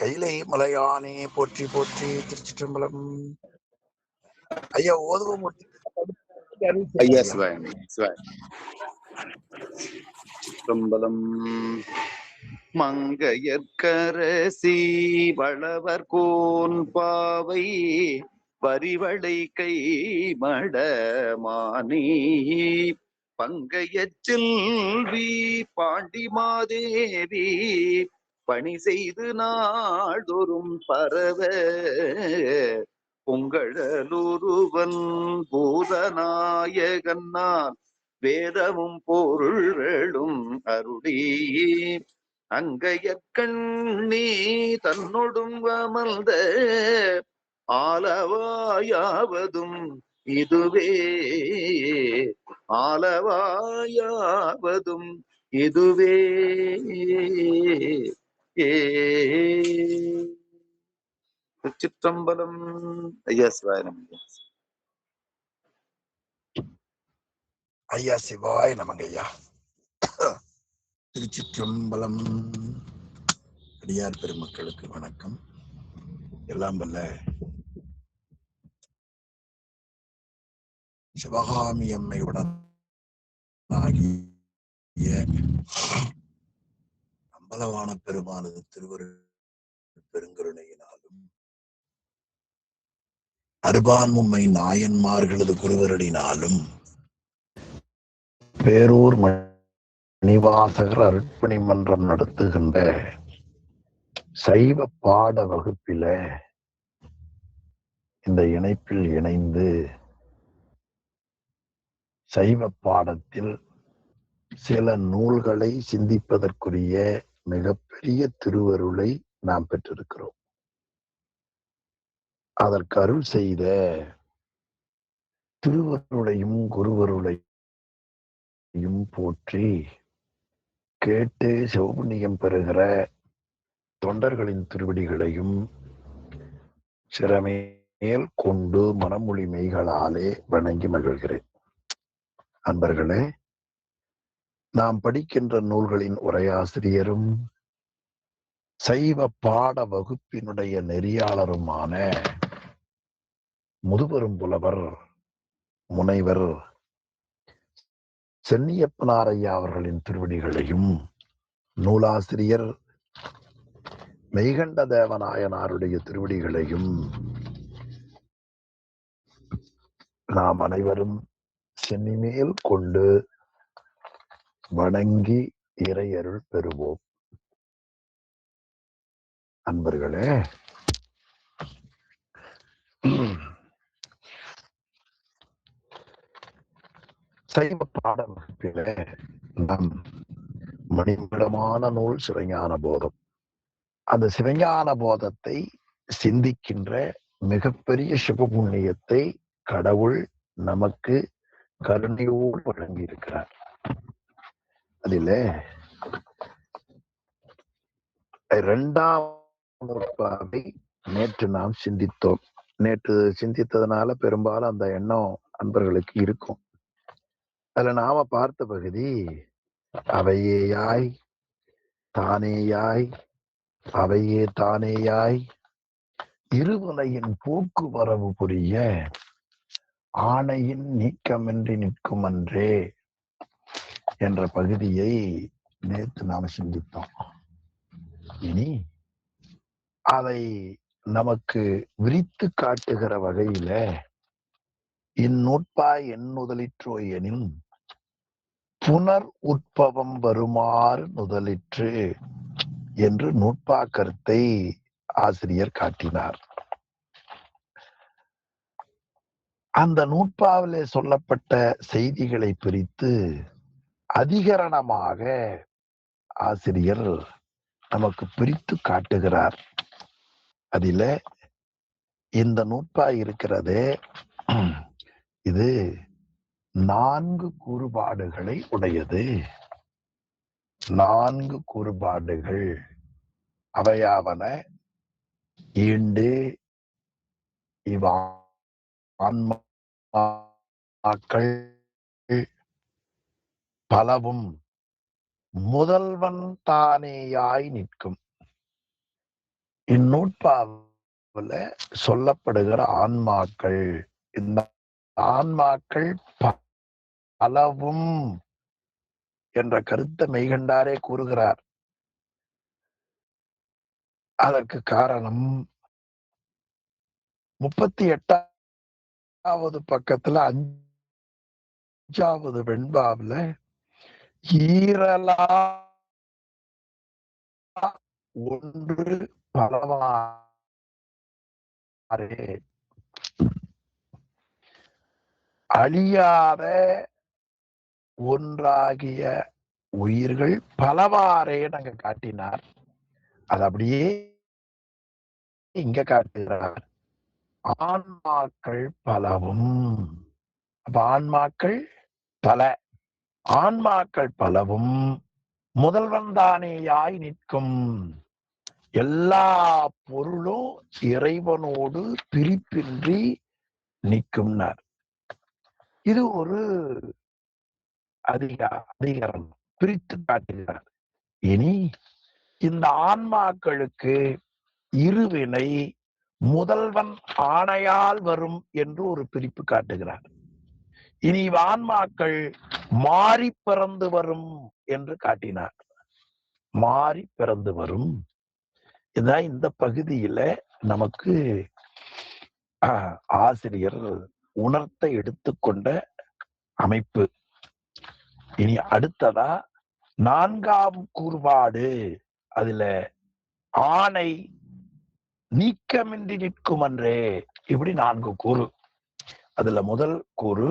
கைலை மலையானே போற்றி போற்றி. திருச்சிற்றம்பலம். ஐயா ஓதுவமூர்த்தி ஐயா சிவாயம் சிவாயம். சிற்றம்பலம். மங்கையற்கரசி வளவர் கோன் பாவை பரிவளை கை மடமானி பங்கையச் செல்வி பாண்டி மாதேவி பணி செய்து நாள்தோறும் பரவ பொங்கழலுருவன் பூதநாயகன்னான் வேதமும் பொருள்களும் அருளி அங்கையற்கண்ணி தன்னொடும் அமர்ந்த ஆலவாயாவதும் இதுவே ஆலவாயாவதும் இதுவே. திருச்சிற்றம்பலம். ஐயா சிவாயம். ஐயா சிவாய நமங்க ஐயா. திருச்சிற்றம்பலம். அடியார் பெருமக்களுக்கு வணக்கம். எல்லாம் வல்ல சிவகாமி அம்மையுடன் ஆகிய அம்பலவான பெருமானது திருவருள் பெருங்கருணையினாலும் அருபான்மும்மை நாயன்மார்களது குருவருளினாலும் பேரூர் மணிவாசகர் அருட்பணி மன்றம் நடத்துகின்ற சைவ பாட வகுப்பில இந்த இணைப்பில் இணைந்து சைவ பாடத்தில் சில நூல்களை சிந்திப்பதற்குரிய மிகப்பெரிய திருவருளை நாம் பெற்றிருக்கிறோம். அதற்கு அருள் செய்த திருவருளையும் குருவருளையும் போற்றி கேட்டு சிவபுண்ணியம் பெறுகிற தொண்டர்களின் திருவடிகளையும் சிறமேல் கொண்டு மனமொழி மெய்களாலே வணங்கி மகிழ்கிறேன். அன்பர்களே, நாம் படிக்கின்ற நூல்களின் உரையாசிரியரும் சைவ பாட வகுப்பினுடைய நெறியாளருமான முதுபெரும் புலவர் முனைவர் சென்னியப்பனார் ஐயா அவர்களின் திருவடிகளையும் நூலாசிரியர் மெய்கண்ட தேவநாயனாருடைய திருவடிகளையும் நாம் அனைவரும் சென்னிமேல் கொண்டு வணங்கி இறையருள் பெறுவோம். அன்பர்களே, சைவ பாட வகுப்பில நம் மணிமிடமான நூல் சிவஞான போதம். அந்த சிவஞான போதத்தை சிந்திக்கின்ற மிகப்பெரிய சிவபுண்ணியத்தை கடவுள் நமக்கு கருணையோடு வழங்கி இருக்கிறார். அதில 2ஆம் நூற்பாவை நேற்று நாம் சிந்தித்தோம். நேற்று சிந்தித்ததுனால பெரும்பாலும் அந்த எண்ணம் அன்பர்களுக்கு இருக்கும். அதுல நாம பார்த்த பகுதி அவையேயாய் தானேயாய் அவையே தானேயாய் இருவலையின் போக்குவரவு புரிய ஆணையின் நீக்கமின்றி நிற்கும் அன்றே என்ற பகுதியை நேற்று நாம் சிந்தித்தோம். இனி அதை நமக்கு விரித்து காட்டுகிற வகையில இந்நூற்பாய் என் நுதலிற்றோ எனில் புனர் உட்பவம் வருமாறு நுதலிற்று என்று நூற்பா கருத்தை ஆசிரியர் காட்டினார். அந்த நூற்பாவிலே சொல்லப்பட்ட செய்திகளை பிரித்து அதிகரணமாக ஆசிரியர் நமக்கு பிரித்து காட்டுகிறார். அதில இந்த நூற்பா இருக்கிறதே, இது 4 கூறுபாடுகளை உடையது. 4 கூறுபாடுகள் அவையாவன: ஈண்டு இவ்வான்மாக்கள் பலவும் முதல்வன் தானேயாய் நிற்கும். இந்நூற்பாவில சொல்லப்படுகிற ஆன்மாக்கள், இந்த ஆன்மாக்கள் பலவும் என்ற கருத்தை மெய்கண்டாரே கூறுகிறார். அதற்கு காரணம் 38வது பக்கத்துல 5வது வெண்பாவில ஈரலா ஒன்று பலவாறே, அழியாத ஒன்றாகிய உயிர்கள் பலவாறே நாங்க காட்டினார். அது அப்படியே இங்க காட்டுகிறார். ஆன்மாக்கள் பலவும். அப்ப ஆன்மாக்கள் பல, ஆன்மாக்கள் பலவும் முதல்வன் தானேயாய் நிற்கும். எல்லா பொருளும் இறைவனோடு பிரிப்பின்றி நிற்கும்னார். இது ஒரு அதிகாரம் பிரித்து காட்டுகிறார். இனி இந்த ஆன்மாக்களுக்கு இருவினை முதல்வன் ஆணையால் வரும் என்று ஒரு பிரிப்பு காட்டுகிறார். இனி ஆன்மாக்கள் மாறி பிறந்து வரும் என்று காட்டினார். மாறி பிறந்து வரும். இதான் இந்த பகுதியில நமக்கு ஆசிரியர் உணர்த்த எடுத்துக்கொண்ட அமைப்பு. இனி அடுத்ததா 4ஆம் கூறுபாடு. அதுல ஆணை நீக்கமின்றி நிற்கும் அன்றே, இப்படி 4 கூறு. அதுல முதல் கூறு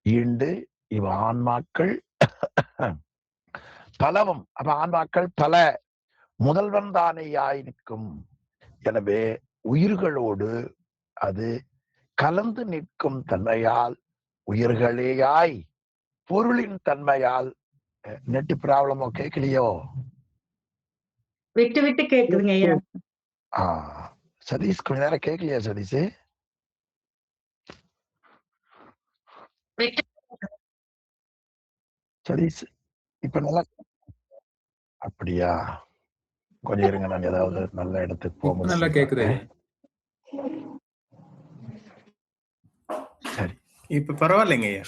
ஈண்டு இவ ஆன்மாக்கள் பலவும். அப்ப ஆன்மாக்கள் பல, முதல்வன் தானேயாய் நிற்கும். எனவே உயிர்களோடு அது கலந்து நிற்கும் தன்மையால் உயிர்களேயாய் பொருளின் தன்மையால். நெட்டு ப்ராப்ளமோ கேட்கலையோ? விட்டு விட்டு கேக்குதுங்க ஐயா. சதீஷ் கொஞ்ச நேரம் கேட்கலையா சதீஷ்? சதீஷ் இப்ப நல்லா அப்படியா? கொஞ்சம் இருங்க, நான் ஏதாவது நல்ல இடத்துக்கு போக நல்லா கேக்குது. சரி, இப்ப பரவாயில்லைங்க ஐயா,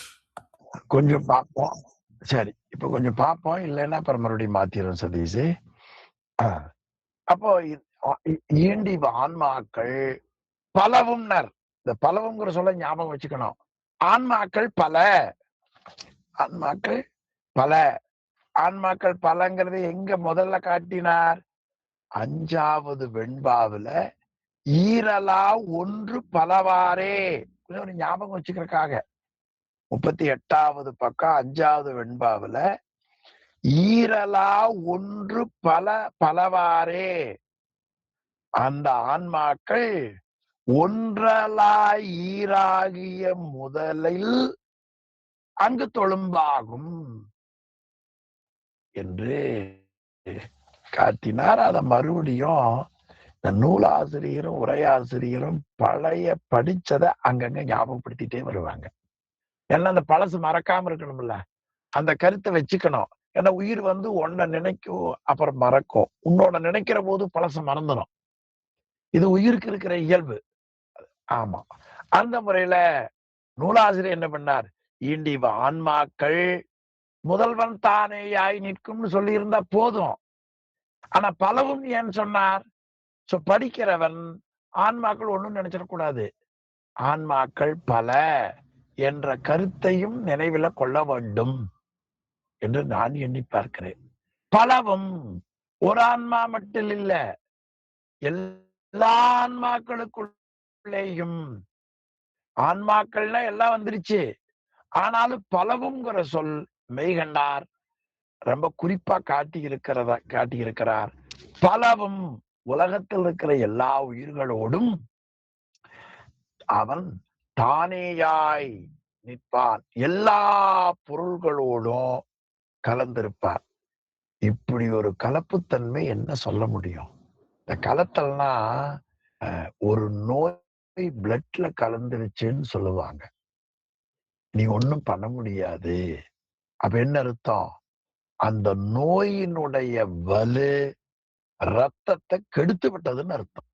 கொஞ்சம் பார்ப்போம். சரி, இப்ப கொஞ்சம் பார்ப்போம். இல்லைன்னா அப்புறம் மறுபடியும் மாத்திரும் சதீஷ். அப்போ ஈண்டி ஆன்மாக்கள் பலவும்னர். இந்த பலவுங்கிற சொல்ல ஞாபகம் வச்சுக்கணும். ஆன்மாக்கள் பல, ஆன்மாக்கள் பல. ஆன்மாக்கள் பலங்கிறது எங்க முதல்ல காட்டினார்? 5வது வெண்பாவில ஈரலா ஒன்று பலவாறே. ஒரு ஞாபகம் வச்சுக்கிறதுக்காக 38வது பக்கம் 5வது வெண்பாவில ஈரலா ஒன்று பலவாறே. அந்த ஆன்மாக்கள் ஒன்றலாய் ஈராகிய முதலில் அங்கு தொழும்பாகும் என்று காட்டினார். அதை மறுபடியும் இந்த நூலாசிரியரும் உரையாசிரியரும் பழைய படிச்சதை அங்கங்க ஞாபகப்படுத்திட்டே வருவாங்க. ஏன்னா அந்த பழசு மறக்காம இருக்கணும்ல, அந்த கருத்தை வச்சுக்கணும். ஏன்னா உயிர் ஒன்ன நினைக்கும், அப்புறம் மறக்கும். உன்னோட நினைக்கிற போது பழசு மறந்துடும். இது உயிருக்கு இருக்கிற இயல்பு. ஆமா, அந்த முறையில நூலாசிரியர் என்ன பண்ணார்? ஈண்டி ஆன்மாக்கள் முதல்வன் தானேயாய் நிற்கும்னு சொல்லி இருந்தா போதும். ஆனா பலவும் ஏன் சொன்னார்? படிக்கிறவன் ஆன்மாக்கள் ஒண்ணும் நினைச்சிடக்கூடாது. ஆன்மாக்கள் பல என்ற கருத்தையும் நினைவில் கொள்ள வேண்டும் என்று நான் எண்ணி பார்க்கிறேன். பலவும் ஒரு ஆன்மா மட்டும் இல்ல, எல்லா ஆன்மாக்களுக்குள்ளேயும். ஆன்மாக்கள்னா எல்லாம் வந்துருச்சு. ஆனாலும் பலவுங்கிற சொல் மெய்கண்டார் ரொம்ப குறிப்பா காட்டியிருக்கிறார். பலவும் உலகத்தில் இருக்கிற எல்லா உயிர்களோடும் அவன் தானேயாய் நிற்பான், எல்லா பொருள்களோடும் கலந்திருப்பார். இப்படி ஒரு கலப்புத்தன்மை என்ன சொல்ல முடியும்? இந்த கலத்தல்னா ஒரு நோய் பிளட்ல கலந்துருச்சுன்னு சொல்லுவாங்க. நீ ஒண்ணும் பண்ண முடியாது. அப்ப என்ன அர்த்தம்? அந்த நோயினுடைய வலு ரத்தத்தை கெடுத்து விட்டதுன்னு அர்த்தம்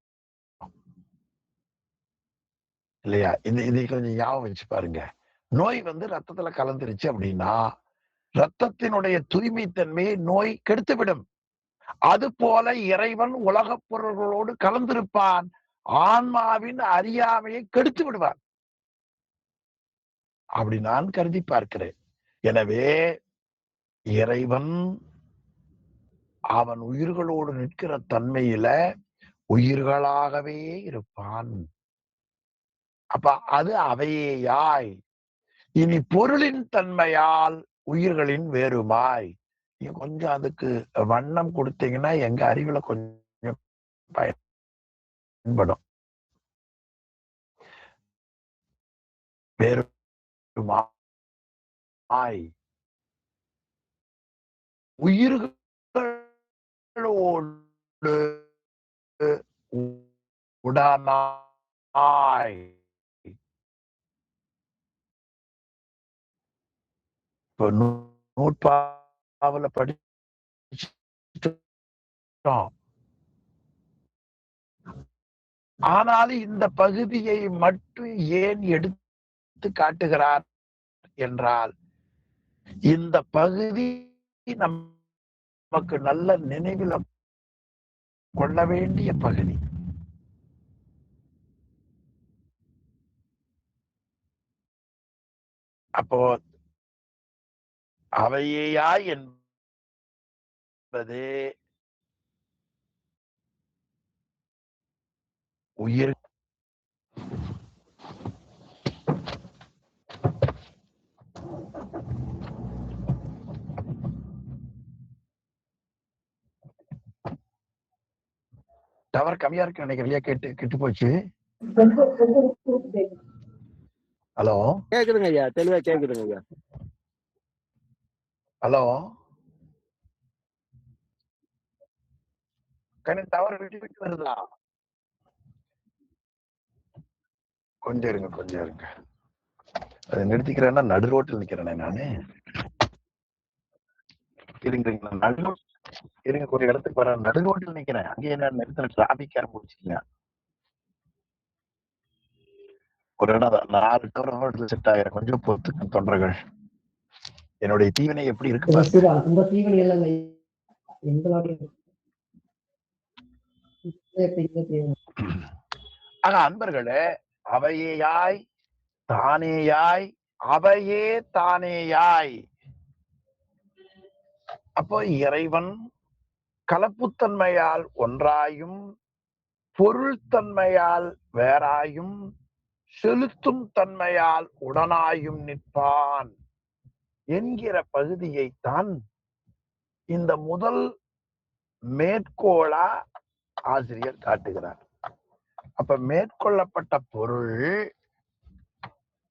இல்லையா? இதை கொஞ்சம் ஞாபகம் வச்சு பாருங்க. நோய் ரத்தத்துல கலந்துருச்சு அப்படின்னா ரத்தத்தினுடைய தூய்மை தன்மையை நோய் கெடுத்துவிடும். அது போல இறைவன் உலகப் பொருள்களோடு கலந்திருப்பான், ஆன்மாவின் அறியாமையை கெடுத்து விடுவான். அப்படி நான் கருதி பார்க்கிறேன். எனவே இறைவன் அவன் உயிர்களோடு நிற்கிற தன்மையில உயிர்களாகவே இருப்பான். அப்ப அது அவையேயாய். இனி பொருளின் தன்மையால் உயிர்களின் வேறுமாய். நீங்க கொஞ்சம் அதுக்கு வண்ணம் கொடுத்தீங்கன்னா எங்க அறிவுல கொஞ்சம் பயன்படும். வேறுமாய் உயிர்களோடு உடனாய். இப்ப நூற்பாவுல படிச்சிட்டோம். ஆனாலும் இந்த பகுதியை மட்டும் ஏன் எடுத்து காட்டுகிறார் என்றால், இந்த பகுதி நமக்கு நல்ல நினைவில் கொள்ள வேண்டிய பகுதி. அப்போ அவையேயா என்பது உயிர். டவர் கம்மியா இருக்கு நினைக்கிறேன். கெட்டு போச்சு. ஹலோ, கேக்குதுங்க ஐயா, தெளிவா கேக்குதுங்க ஐயா. ஹலோ, டவர் விட்டு விட்டு வருதா? கொஞ்சம் இருங்க. அதை நிறுத்திக்கிறேன்னா நடு ரோட்டில் நிக்கிறேனே நானு. இருங்க ஒரு இடத்துக்கு வர நடு ரோட்டில் நிக்கிறேன். அங்கே என்ன நிறுத்தின டிராபிக் ஆரம்பிச்சுங்க. ஒரு இடம் 4 டவர் ரோட்ல செட் ஆகிற கொஞ்சம் பொறுத்துக்க தொண்டர்கள். என்னுடைய தீவினை எப்படி இருக்கு? அந்த தீவினை இல்லைங்க. ஆக அன்பர்களே, அவையேயாய் தானேயாய் அவையே தானேயாய். அப்போ இறைவன் கலப்புத்தன்மையால் ஒன்றாயும் பொருள் தன்மையால் வேறாயும் செலுத்தும் தன்மையால் உடனாயும் நிற்பான் என்கிற பகுதியைத்தான் இந்த முதல் மேற்கோளா ஆசிரியர் காட்டுகிறார். அப்ப மேற்கொள்ளப்பட்ட பொருள்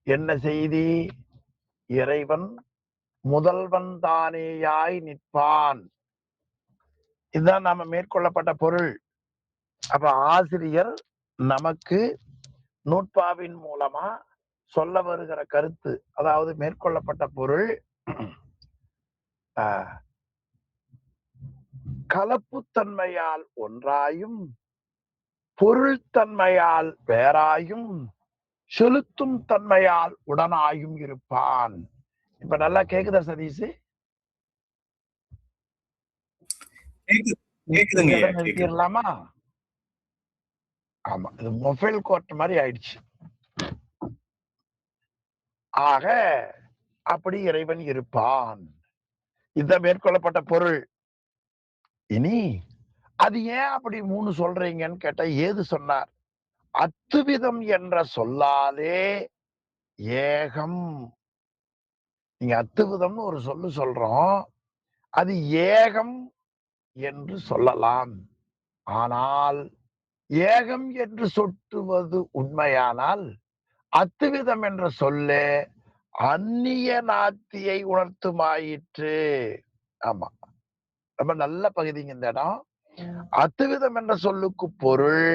என்ன செய்தி? இறைவன் முதல்வன் தானேயாய் நிற்பான். இதுதான் நாம மேற்கொள்ளப்பட்ட பொருள். அப்ப ஆசிரியர் நமக்கு நூற்பாவின் மூலமா சொல்ல வருகிற கருத்து, அதாவது மேற்கொள்ளப்பட்ட பொருள் கலப்புத்தன்மையால் ஒன்றாயும் பொருள் தன்மையால் வேறாயும் செலுத்தும் தன்மையால் உடனாயும் இருப்பான். இப்ப நல்லா கேக்குதா சதீஷ்? நிறுத்திடலாமா? ஆமா, இது மொபைல் கோர்ட் மாதிரி ஆயிடுச்சு. ஆக அப்படி இறைவன் இருப்பான். இதுதான் மேற்கொள்ளப்பட்ட பொருள். இனி அது ஏன் அப்படி 3 சொல்றீங்கன்னு கேட்டா, ஏது சொன்னார்? அத்துவிதம் என்ற சொல்லாலே ஏகம். நீங்க அத்துவிதம்னு ஒரு சொல்றோம், அது ஏகம் என்று சொல்லலாம். ஆனால் ஏகம் என்று சொட்டுவது உண்மையானால் அத்துவிதம் என்ற சொல்லே அந்நிய நாத்தியை உணர்த்துமாயிற்று. ஆமா, ரொம்ப நல்ல பகுதிங்க இந்த இடம். அத்துவிதம் என்ற சொல்லுக்கு பொருள்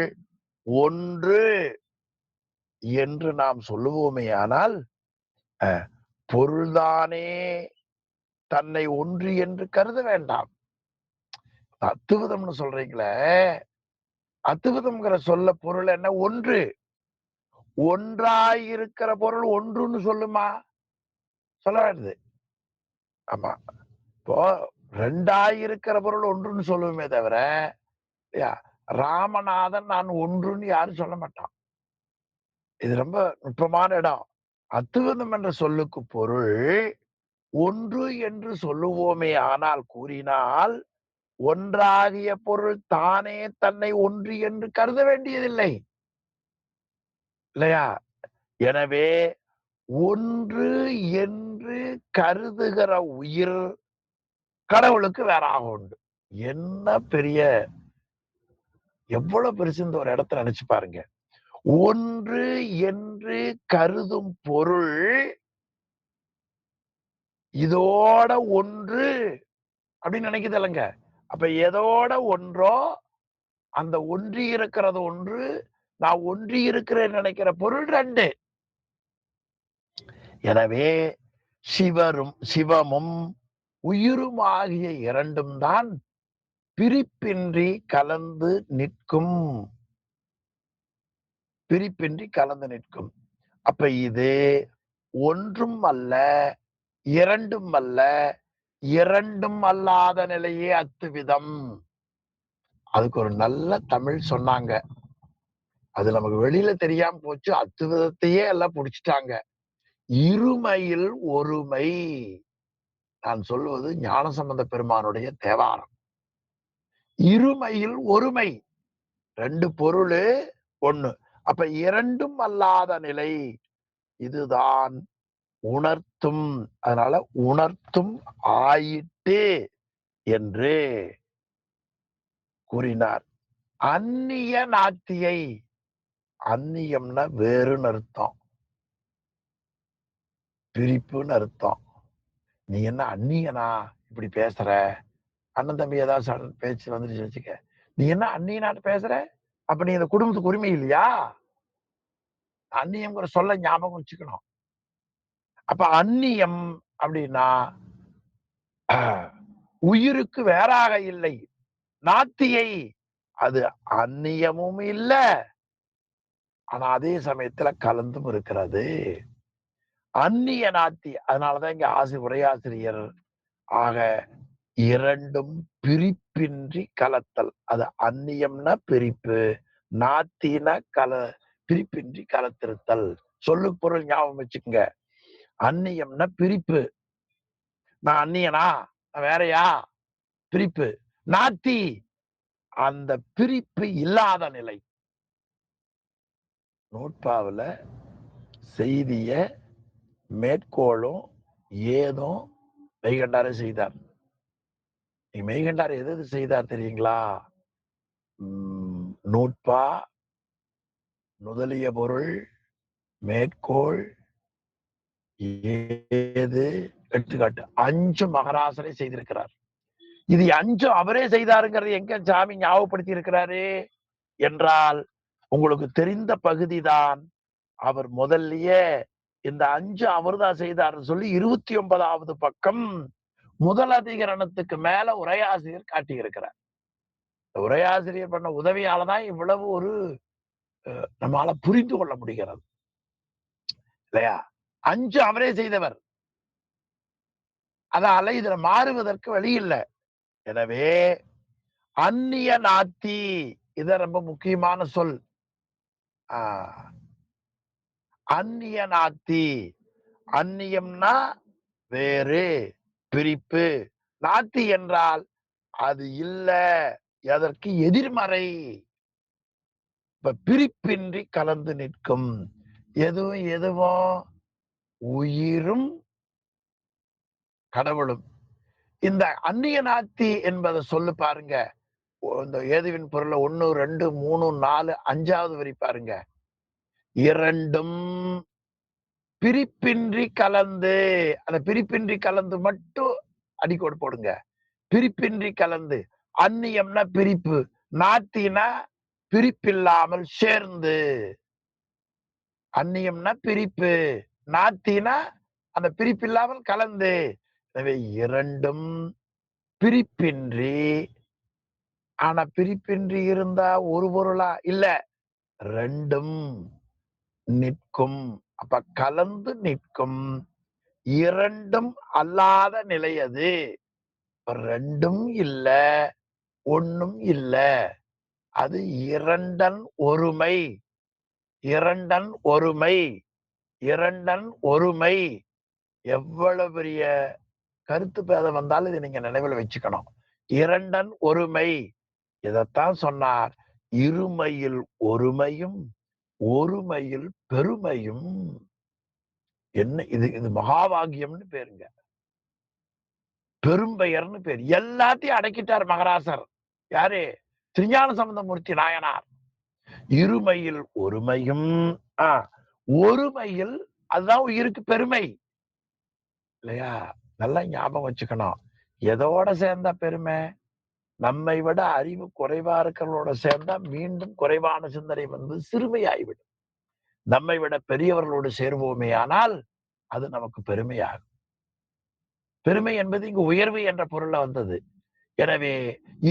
ஒன்று என்று நாம் சொல்லுவோமே, ஆனால் பொருள்தானே தன்னை ஒன்று என்று கருத வேண்டாம். அத்துவிதம்னு சொல்றீங்களே, அத்துவிதம்ங்கிற சொல்ல பொருள் என்ன? ஒன்று. ஒன்றாயிருக்கிற பொருள் ஒன்றுன்னு சொல்லுமா? சொல்லாது. ஆமா. இப்போ 2ஆயிருக்கிற பொருள் ஒன்றுன்னு சொல்லுவோமே தவிர, இல்லையா? ராமநாதன் நான் ஒன்றுன்னு யாரும் சொல்ல மாட்டான். இது ரொம்ப நுட்பமான இடம். அத்துவிதம் என்ற சொல்லுக்கு பொருள் ஒன்று என்று சொல்லுவோமே ஆனால் கூறினால், ஒன்றாகிய பொருள் தானே தன்னை ஒன்று என்று கருத வேண்டியதில்லை. இல்லையா? எனவே ஒன்று என்று கருதுகிற உயிர் கடவுளுக்கு வேறாக உண்டு. என்ன பெரிய எவ்வளவு பெருசு இந்த ஒரு இடத்துல நினைச்சு பாருங்க. ஒன்று என்று கருதும் பொருள் இதோட ஒன்று அப்படின்னு நினைக்குது இல்லைங்க. அப்ப எதோட ஒன்றோ அந்த ஒன்றி இருக்கிறது ஒன்று, நான் ஒன்றி இருக்கிறேன் நினைக்கிற பொருள் 2. எனவே சிவமும் உயிரும் ஆகிய 2ம் தான் பிரிப்பின்றி கலந்து நிற்கும். பிரிப்பின்றி கலந்து நிற்கும். அப்ப இது ஒன்றும் அல்ல, 2ம் அல்ல, 2ம் அல்லாத நிலையே அத்துவிதம். அதுக்கு ஒரு நல்ல தமிழ் சொன்னாங்க. அது நமக்கு வெளியில தெரியாம போச்சு. அத்துவிதத்தையே எல்லாம் புடிச்சுட்டாங்க. இருமையில் ஒருமை. நான் சொல்வது ஞானசம்பந்த பெருமானுடைய தேவாரம். இருமையில் ஒருமை. 2 பொருளு 1. அப்ப 2ம் அல்லாத நிலை இதுதான் உணர்த்தும். அதனால உணர்த்தும் ஆயிட்டு என்று கூறினார். அந்நிய நாத்தியை, அந்நியம்னா வேறுன்னு அர்த்தம், பிரிப்புன்னு அர்த்தம். நீ என்ன அந்நியனா இப்படி பேசுற? அண்ணன் தம்பி ஏதாவது பேச்சு வந்துருச்சு வச்சுக்க, நீ என்ன அந்நியனாட்டு பேசுற? அப்ப நீ இந்த குடும்பத்துக்கு உரிமை இல்லையா? அந்நியம்ங்கிற சொல்ல ஞாபகம் வச்சுக்கணும். அப்ப அந்நியம் அப்படின்னா உயிருக்கு வேறாக இல்லை. நாத்தியை, அது அந்நியமும் இல்ல, ஆனா அதே சமயத்துல கலந்தும் இருக்கிறது. அந்நிய நாத்தி. அதனாலதான் இங்க உரையாசிரியர் ஆக 2ம் பிரிப்பின்றி கலத்தல். அது அந்நியம்னா பிரிப்பு, நாத்தின பிரிப்பின்றி கலத்திருத்தல். சொல்லு பொருள் ஞாபகம் வச்சுக்கோங்க. அந்நியம்னா பிரிப்பு. நான் அந்நியனா, நான் வேறையா, பிரிப்பு. நாத்தி, அந்த பிரிப்பு இல்லாத நிலை. நூற்பாவுல செய்திய மேற்கோளும் ஏதும் மெய்கண்டாரே செய்தார். மெய்கண்டார் எது செய்தார் தெரியுங்களா? நூற்பா, நுதலிய பொருள், மேற்கோள், ஏது, எடுத்துக்காட்டு 5 மகராசரை செய்திருக்கிறார். இது 5 அவரே செய்தாருங்கிறது எங்க சாமி ஞாபகப்படுத்தி இருக்கிறாரு என்றால், உங்களுக்கு தெரிந்த பகுதிதான். அவர் முதல்லயே இந்த 5 அவர்தான் செய்தார்னு சொல்லி 29வது பக்கம் முதல் அதிகரணத்துக்கு மேல உரையாசிரியர் காட்டியிருக்கிறார். உரையாசிரியர் பண்ண உதவியாலதான் இவ்வளவு ஒரு நம்மால புரிந்து கொள்ள முடிகிறது இல்லையா? 5 அவரே செய்தவர். அதால இதுல மாறுவதற்கு வழி இல்லை. எனவே அந்நிய நாத்தி, இத ரொம்ப முக்கியமான சொல். அந்நிய நாத்தி, அந்நியம்னா வேறு, பிரிப்பு. நாத்தி என்றால் அது இல்ல, எதற்கு எதிர்மறை. இப்ப பிரிப்பின்றி கலந்து நிற்கும். எதுவும் உயிரும் கடவுளும். இந்த அந்நிய நாத்தி என்பதை சொல்லு பாருங்க. இந்த ஏதுவின் பொருளை 1, 2, 3, 4, 5வது வரி பாருங்க. 2ம் பிரிப்பின்றி கலந்து. அந்த பிரிப்பின்றி கலந்து மட்டும் அடிக்கோடு போடுங்க. பிரிப்பின்றி கலந்து. அந்நியம்னா பிரிப்பு, நாத்தினா பிரிப்பில்லாமல் சேர்ந்து. அந்நியம்னா பிரிப்பு, நாத்தினா அந்த பிரிப்பில்லாமல் கலந்து. எனவே 2ம் பிரிப்பின்றி ஆனா பிரிப்பின்றி இருந்தா ஒரு பொருளா? இல்ல, ரெண்டும் நிற்கும். அப்ப கலந்து நிற்கும். இரண்டும் அல்லாத நிலை அது. ரெண்டும் இல்ல, ஒண்ணும் இல்ல. அது இரண்டன் ஒருமை. இரண்டன் ஒருமை. இரண்டன் ஒருமை. எவ்வளவு பெரிய கருத்து பேதம் வந்தாலும் இதை நீங்க நினைவில் வச்சுக்கணும். இரண்டன் ஒருமை. இதைத்தான் சொன்னார். இருமையில் ஒருமையும் ஒருமையில் பெருமையும். என்ன இது? இது மகாவாகியம்னு பேருங்க. பெரும்பெயர்னு பேர். எல்லாத்தையும் அடக்கிட்டார் மகராசர். யாரு? திருஞான சம்பந்தமூர்த்தி நாயனார். இருமையில் ஒருமையும் ஒருமையில், அதுதான் உயிருக்கு பெருமை இல்லையா? நல்லா ஞாபகம் வச்சுக்கணும். எதோட சேர்ந்தா பெருமை? நம்மை விட அறிவு குறைவா இருக்கிறவங்களோட சேர்ந்தா மீண்டும் குறைவான சிந்தனை வந்து சிறுமையாகிவிடும். நம்மை விட பெரியவர்களோடு சேருவோமே ஆனால் அது நமக்கு பெருமையாகும். பெருமை என்பது இங்கு உயர்வு என்ற பொருள்ல வந்தது. எனவே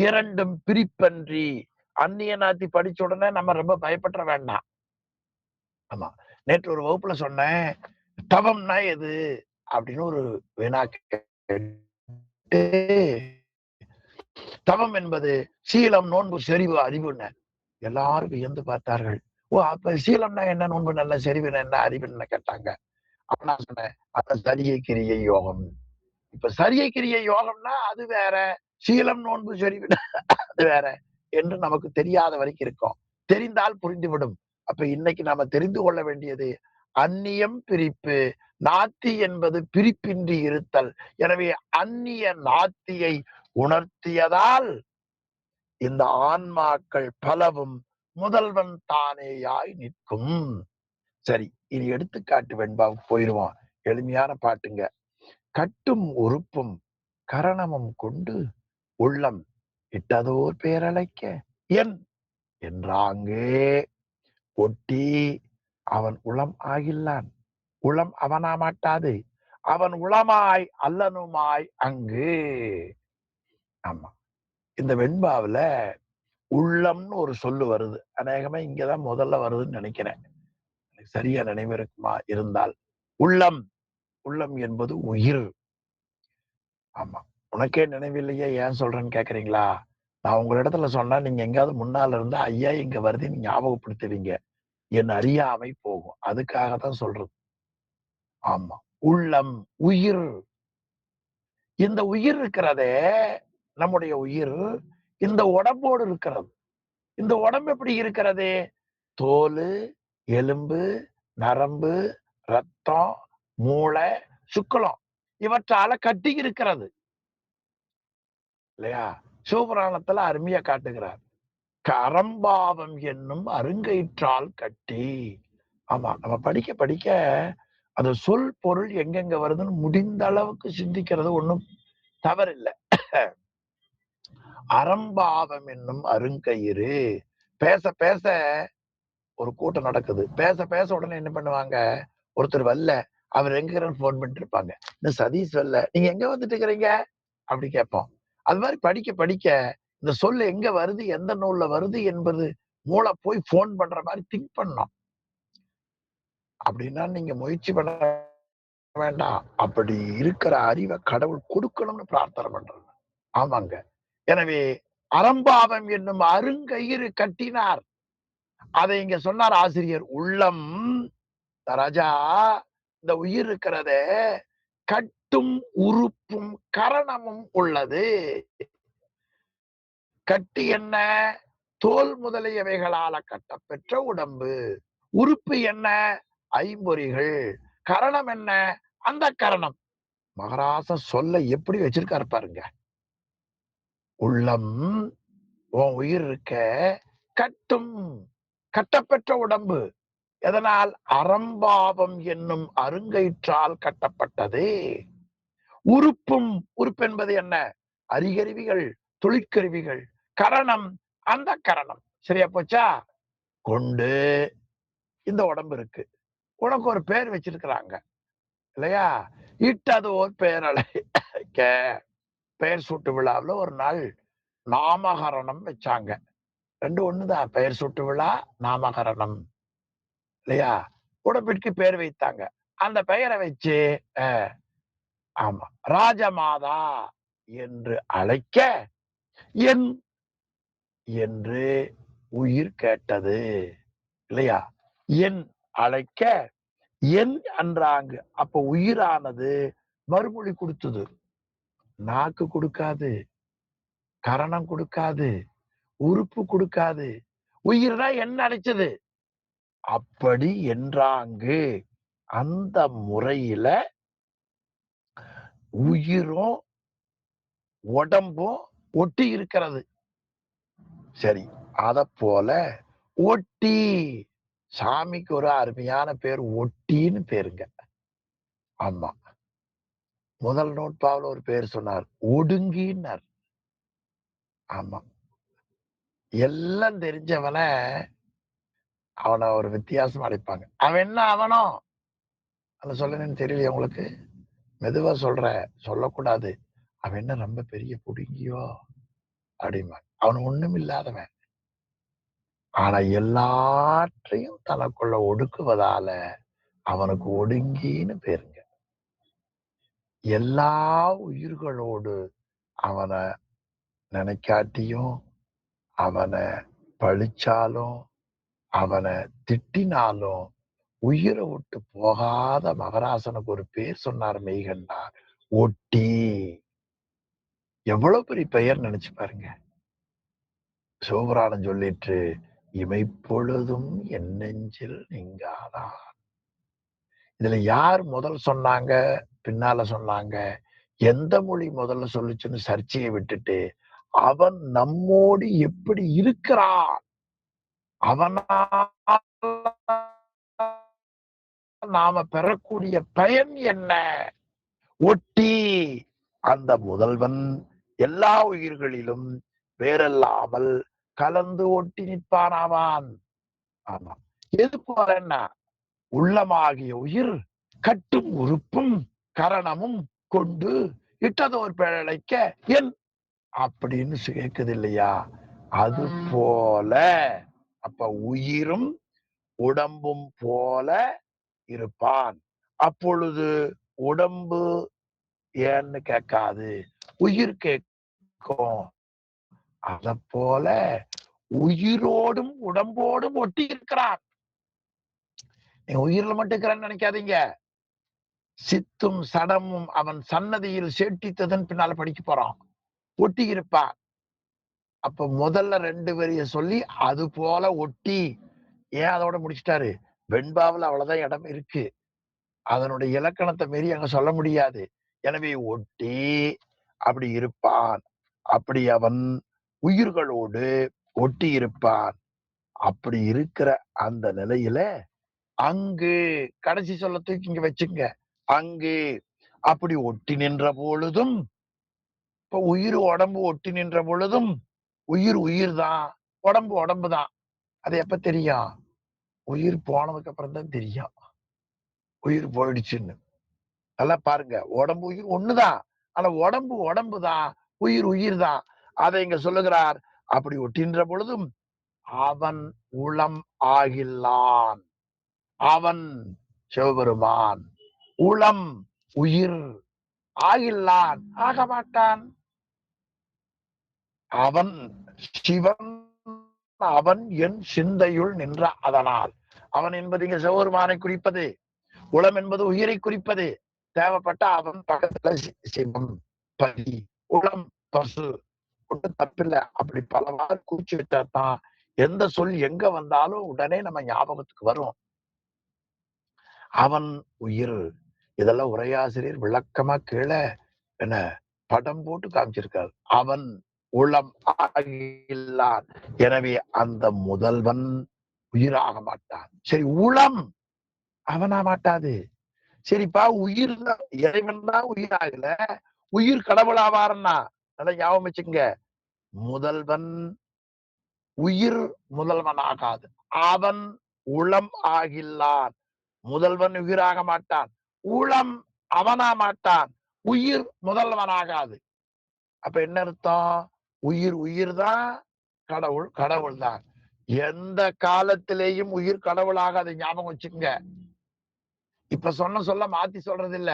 இரண்டும் பிரிப்பன்றி. அந்நிய நாத்தி படிச்ச உடனே நம்ம ரொம்ப பயப்பட வேண்டாம். ஆமா, நேற்று ஒரு வகுப்புல சொன்னேன், தவம்னா எது அப்படின்னு ஒரு வினா கேட்டு, தவம் என்பது சீலம், நோன்பு, செறிவு, அறிவுன்னு. எல்லாரும் வியந்து பார்த்தார்கள். ஓ, அப்ப சீலம்னா என்ன, நோன்பு நல்ல, செறிவுனா என்ன, அறிவுன்னு கேட்டாங்க. அப்ப நான் சொன்னேன், அந்த சரியை கிரியை யோகம். இப்ப சரியை கிரியை யோகம்னா அது வேற, சீலம், நோன்பு, செறிவு அது வேற என்று நமக்கு தெரியாத வரைக்கும் இருக்கும். தெரிந்தால் புரிந்துவிடும். அப்ப இன்னைக்கு நாம தெரிந்து கொள்ள வேண்டியது அந்நியம் பிரிப்பு. நாத்தி என்பது பிரிப்பின்றி இருத்தல். எனவே அந்நிய நாத்தியை உணர்த்தியதால் இந்த ஆன்மாக்கள் பலவும் முதல்வன் தானேயாய் நிற்கும். சரி, இனி எடுத்துக்காட்டு வெண்பாவுக்கு போயிருவோம். எளிமையான பாட்டுங்க. கட்டும் உறுப்பும் கரணமும் கொண்டு உள்ளம் இட்டதோர் பேரழைக்க என் என்றாங்கே ஒட்டி அவன் உளம் ஆகில்லான். உளம் அவனா மாட்டாது, அவன் உளமாய் அல்லனுமாய் அங்கு. ஆமா, இந்த வெண்பாவுல உள்ளம்னு ஒரு சொல்லு வருது. அநேகமா இங்கதான் முதல்ல வருதுன்னு நினைக்கிறேன். சரியா நினைவு இருக்குமா இருந்தால். உள்ளம், உள்ளம் என்பது உயிர். ஆமா, உனக்கே நினைவில்லையே, ஏன் சொல்றேன்னு கேக்குறீங்களா? நான் உங்க இடத்துல சொன்னா நீங்க எங்காவது முன்னால இருந்து ஐயா இங்க வருது நீங்க ஞாபகப்படுத்துவீங்க. என் அறியாமை போகும். அதுக்காக தான் சொல்றது. ஆமா, உள்ளம், உயிர். இந்த உயிர் இருக்கிறதே, நம்முடைய உயிர் இந்த உடம்போடு இருக்கிறது. இந்த உடம்பு எப்படி இருக்கிறது? தோல், எலும்பு, நரம்பு, ரத்தம், மூளை, சுக்லம் இவற்றால கட்டி இருக்கிறது இல்லையா? சிவபுராணத்துல அருமையா காட்டுகிறார். கரம்பாவம் என்னும் அருங்கயிற்றால் கட்டி. ஆமா, நம்ம படிக்க படிக்க அந்த சொல் பொருள் எங்கெங்க வருதுன்னு முடிந்த அளவுக்கு சிந்திக்கிறது ஒண்ணும் தவறில்லை. அறம்பாவம் என்னும் அருங்கயிறு. பேச பேச ஒரு கூட்டம் நடக்குது. பேச பேச உடனே என்ன பண்ணுவாங்க, ஒருத்தர் வரல, அவர் எங்க போன் பண்ணிட்டு இருப்பாங்க. இந்த சதீஷ் வரல, நீங்க எங்க வந்துட்டு இருக்கிறீங்க அப்படி கேட்போம். அது மாதிரி படிக்க படிக்க இந்த சொல் எங்க வருது, எந்த நூல்ல வருது என்பது மூளை போய் போன் பண்ற மாதிரி திங்க் பண்ணோம். அப்படின்னா நீங்க முயற்சி பண்ண வேண்டாம். அப்படி இருக்கிற அறிவை கடவுள் கொடுக்கணும்னு பிரார்த்தனை பண்றது. ஆமாங்க. எனவே அறம்பாவம் என்னும் அருங்கயிறு கட்டினார். அதை இங்க சொன்னார் ஆசிரியர். உள்ளம் ராஜா, இந்த உயிர் இருக்கிறதே கட்டும் உறுப்பும் கரணமும் உள்ளது. கட்டி என்ன? தோல் முதலியவைகளால கட்டப்பெற்ற உடம்பு. உறுப்பு என்ன? ஐம்பொறிகள். கரணம் என்ன? அந்த கரணம். மகராச சொல்ல எப்படி வச்சிருக்காரு பாருங்க. உள்ளம், உன் உயிர் இருக்க, கட்டும் கட்டப்பெற்ற உடம்பு. எதனால்? அறம்பாவம் என்னும் அருங்கயிற்றால் கட்டப்பட்டது. உறுப்பும், உறுப்பு என்பது என்ன? அறிகருவிகள், தொழிற்கருவிகள். கரணம், அந்த கரணம். சரியா போச்சா? கொண்டு இந்த உடம்பு இருக்கு. உனக்கு ஒரு பேர் வச்சிருக்கிறாங்க இல்லையா? இட்டது ஒரு பேரழைக்க. பெயர் சூட்டு விழாவில் ஒரு நாள் நாமகரணம் வச்சாங்க. 2 ஒண்ணுதான். பெயர் சூட்டு விழா, நாமகரணம் இல்லையா? உடம்பிற்கு பேர் வைத்தாங்க. அந்த பெயரை வச்சு ஆமா ராஜமாதா என்று அழைக்க என் என்று உயிர் கேட்டது இல்லையா? என் அழைக்க என் என்றாங்க. அப்ப உயிரானது மறுமொழி கொடுத்தது. நாக்கு கொடுக்காது, கரணம் கொடுக்காது, உறுப்பு கொடுக்காது. உயிர் தான் என்ன அழைச்சது. அப்படி என்றாங்கு அந்த முறையில உயிரும் உடம்பும் ஒட்டி இருக்கிறது. சரி, அத போல ஒட்டி சாமிக்கு ஒரு அருமையான பேர் ஒட்டின்னு பேருங்க. ஆமா. முதல் நூற்பாவுல ஒரு பேர் சொன்னார். ஒடுங்கின்னார். ஆமா. எல்லாம் தெரிஞ்சவன அவன ஒரு வித்தியாசமா அழைப்பாங்க. அவன் என்ன அவனோ? அத சொல்லணும்னு தெரியலையா உங்களுக்கு? மெதுவா சொல்றேன். சொல்லக்கூடாது. அவன் என்ன ரொம்ப பெரிய புடுங்கியோ? அப்படிம்பாங்க. அவன் ஒண்ணும் இல்லாதவன். ஆனா எல்லாற்றையும் தனக்குள்ள ஒடுக்குவதால அவனுக்கு ஒடுங்கின்னு பேருங்க. எல்லா உயிர்களோடு அவன நினைக்காட்டியும், அவன பழிச்சாலும், அவன திட்டினாலும், உயிரை விட்டு போகாத மகராசனுக்கு ஒரு பேர் சொன்னார் மெய்கண்டார். ஒட்டி. எவ்வளவு பெரிய பெயர் நினைச்சு பாருங்க. சிவபுராணம் சொல்லிற்று, இமைப்பொழுதும் என் நெஞ்சில் நீங்காதான். இதுல யார் முதல் சொன்னாங்க, பின்னால சொன்னாங்க, எந்த மொழி முதல்ல சொல்லுச்சுன்னு சர்ச்சையை விட்டுட்டு, அவன் நம்மோடு எப்படி இருக்கிறான், அவனால் நாம பெறக்கூடிய பயன் என்ன, ஒட்டி அந்த முதல்வன் எல்லா உயிர்களிலும் வேறல்லாமல் கலந்து ஒட்டி நிற்பானாவான். ஆமா. எது போலன்னா உள்ளமாகிய உயிர் கட்டும் உறுப்பும் கரணமும் கொண்டு இட்டதோர் பிழைக்க என் அப்படின்னு கேக்குது இல்லையா? அது போல அப்ப உயிரும் உடம்பும் போல இருப்பான். அப்பொழுது உடம்பு ஏன்னு கேட்காது, உயிர் கேட்கும். அத போல உயிரோடும் உடம்போடும் ஒட்டி இருக்கிறான். நீங்க உயிர்ல மட்டும் இருக்கிறான்னு நினைக்காதீங்க. சித்தும் சடமும் அவன் சன்னதியில் சேட்டித்ததன் பின்னால படிக்க போறோம். ஒட்டி இருப்பான். அப்ப முதல்ல 2 வரிய சொல்லி அது போல ஒட்டி ஏன் அதோட முடிச்சிட்டாரு? வெண்பாவுல அவ்வளவுதான் இடம் இருக்கு. அதனுடைய இலக்கணத்தை மீறி அங்க சொல்ல முடியாது. எனவே ஒட்டி அப்படி இருப்பான். அப்படி அவன் உயிர்களோடு ஒட்டி இருப்பான். அப்படி இருக்கிற அந்த நிலையில அங்கு கடைசி சொல்ல தூக்கி இங்க வச்சுங்க. அங்கு அப்படி ஒட்டி நின்ற பொழுதும், இப்ப உயிர் உடம்பு ஒட்டி நின்ற பொழுதும், உயிர் உயிர் தான், உடம்பு உடம்பு தான். அது எப்ப தெரியும்? உயிர் போனதுக்கு அப்புறம் தான் தெரியும். உயிர் போயிடுச்சுன்னு. நல்லா பாருங்க. உடம்பு உயிர் ஒண்ணுதான். ஆனா உடம்பு உடம்பு தான், உயிர் உயிர் தான். அதை இங்க சொல்லுகிறார். அப்படி ஒட்டின்ற பொழுதும் அவன் உளம் ஆகில்லான். அவன் சிவபெருமான் உளம் உயிர் ஆகில்லான், ஆக மாட்டான். அவன் சிவன், அவன் என் சிந்தையுள் நின்ற அதனால். அவன் என்பது இங்க சிவபெருமானை குறிப்பது, உளம் என்பது உயிரை குறிப்பது. தேவைப்பட்ட அவன் பக்கத்துல சிவம், பதி, உளம், பசு ஒன்றும் தப்பில்ல. அப்படி பலவாறு குறிச்சு வச்சாதான் எந்த சொல் எங்க வந்தாலும் உடனே நம்ம ஞாபகத்துக்கு வரும். அவன் உயிர். இதெல்லாம் உரையாசிரியர் விளக்கமா கீழே என்ன படம் போட்டு காமிச்சிருக்காரு. அவன் உளம் ஆகில்லான். எனவே அந்த முதல்வன் உயிராக மாட்டான். சரி, உளம் அவனா மாட்டாது. சரிப்பா, உயிர் தான் இறைவன் தான் உயிராகல, உயிர் கடவுளாவாருன்னா நல்லா ஞாபகம் வச்சுங்க. முதல்வன் உயிர் முதல்வன் ஆகாது. அவன் உளம் ஆகில்லான். முதல்வன் உயிராக மாட்டான். உளம் அவனா மாட்டான். உயிர் முதல்வனாகாது. அப்ப என்ன அர்த்தம்? உயிர் தான், கடவுள் தான். எந்த காலத்திலேயும் உயிர் கடவுளாகாது, ஞாபகம் வச்சுக்கங்க. இப்ப சொல்ல மாத்தி சொல்றது இல்ல.